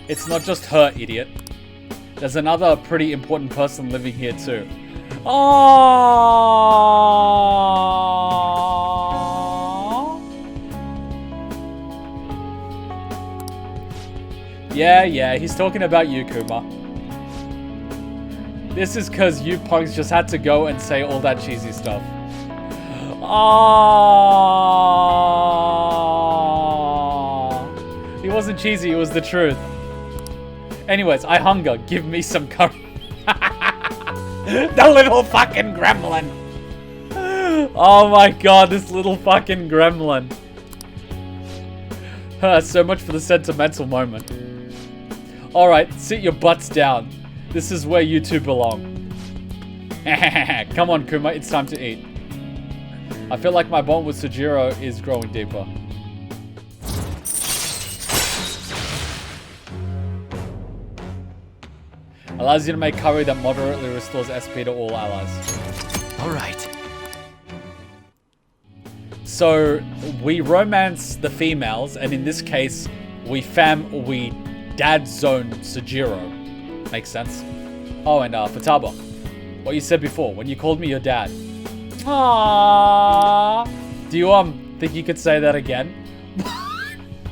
It's not just her, idiot. There's another pretty important person living here too. Aww! Yeah, he's talking about you, Kuma. This is because you punks just had to go and say all that cheesy stuff. Aww! It wasn't cheesy, it was the truth. Anyways, I hunger. Give me some curry. The little fucking gremlin. Oh my god, this little fucking gremlin. So much for the sentimental moment. Alright, sit your butts down. This is where you two belong. Come on, Kuma, it's time to eat. I feel like my bond with Sujiro is growing deeper. Allows you to make curry that moderately restores SP to all allies. Alright. So, we romance the females, and in this case, we dad zone Sujiro. Makes sense? Oh, and Futaba, what you said before, when you called me your dad. Aww. Do you think you could say that again?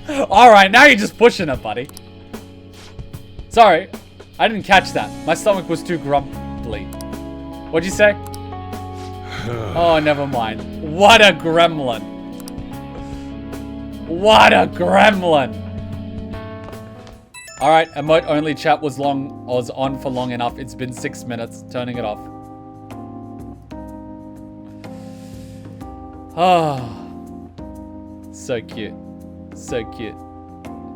Alright, now you're just pushing it, buddy. Sorry. I didn't catch that. My stomach was too grumbly. What'd you say? Oh, never mind. What a gremlin. What a gremlin. Alright, emote only chat was on for long enough. It's been 6 minutes. Turning it off. Oh. So cute. So cute.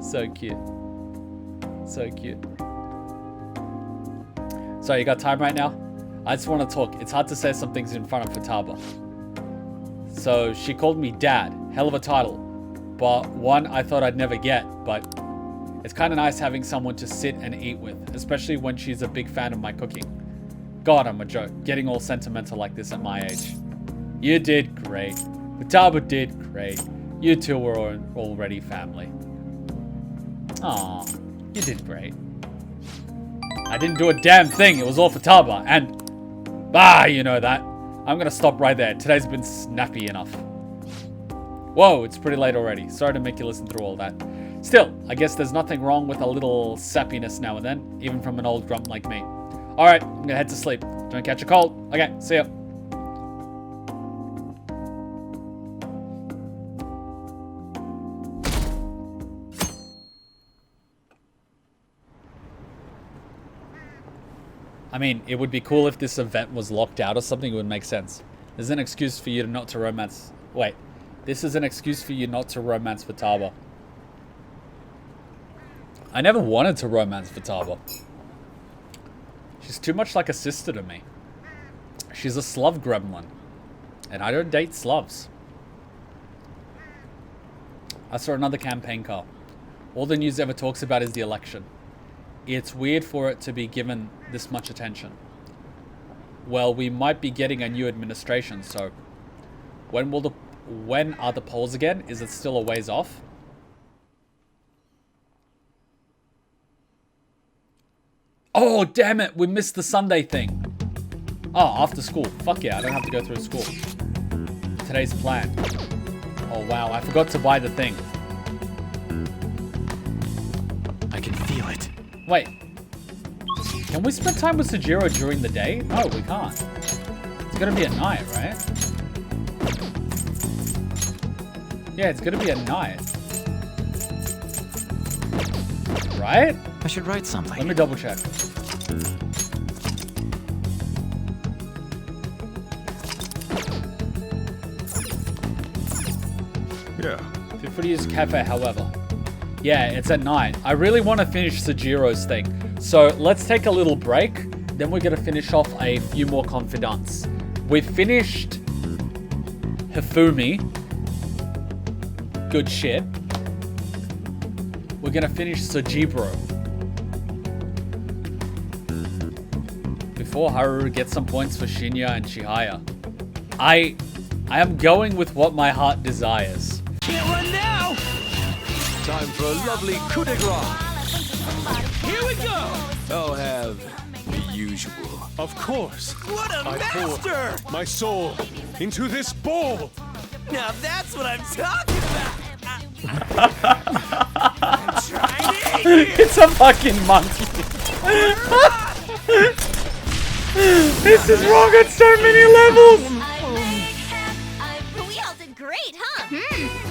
So cute. So cute. So, you got time right now? I just want to talk. It's hard to say some things in front of Futaba. So, she called me Dad. Hell of a title. But one I thought I'd never get. But it's kind of nice having someone to sit and eat with. Especially when she's a big fan of my cooking. God, I'm a joke. Getting all sentimental like this at my age. You did great. Futaba did great. You two were already family. Aw, you did great. I didn't do a damn thing. It was all Futaba. And, you know that. I'm going to stop right there. Today's been snappy enough. Whoa, it's pretty late already. Sorry to make you listen through all that. Still, I guess there's nothing wrong with a little sappiness now and then, even from an old grump like me. Alright, I'm going to head to sleep. Don't catch a cold. Okay, see ya. I mean, it would be cool if this event was locked out or something. It would make sense. There's an excuse for you not to romance. Wait, this is an excuse for you not to romance Futaba. I never wanted to romance Futaba. She's too much like a sister to me. She's a slug gremlin. And I don't date slavs. I saw another campaign car. All the news ever talks about is the election. It's weird for it to be given this much attention. Well, we might be getting a new administration, so when are the polls again? Is it still a ways off? Oh, damn it. We missed the Sunday thing. Oh, after school. Fuck yeah, I don't have to go through school. Today's plan. Oh, wow. I forgot to buy the thing. I can feel it. Wait. Can we spend time with Sojiro during the day? No, we can't. It's gonna be at night, right? Yeah, it's gonna be at night. Right? I should write something. Let me double check. Yeah. Feel free to use cafe, however. Yeah, it's at night. I really want to finish Sojiro's thing. So let's take a little break. Then we're going to finish off a few more confidants. We've finished Hifumi. Good shit. We're going to finish Sojiro. Before Haru gets some points for Shinya and Chihaya. I am going with what my heart desires. Can't run now! Time for a lovely coup de grace. Here we go! I'll have the usual. Of course. What a I master! pour my soul into this bowl. Now that's what I'm talking about! I'm trying to eat it! It's a fucking monkey. This is wrong on so many levels.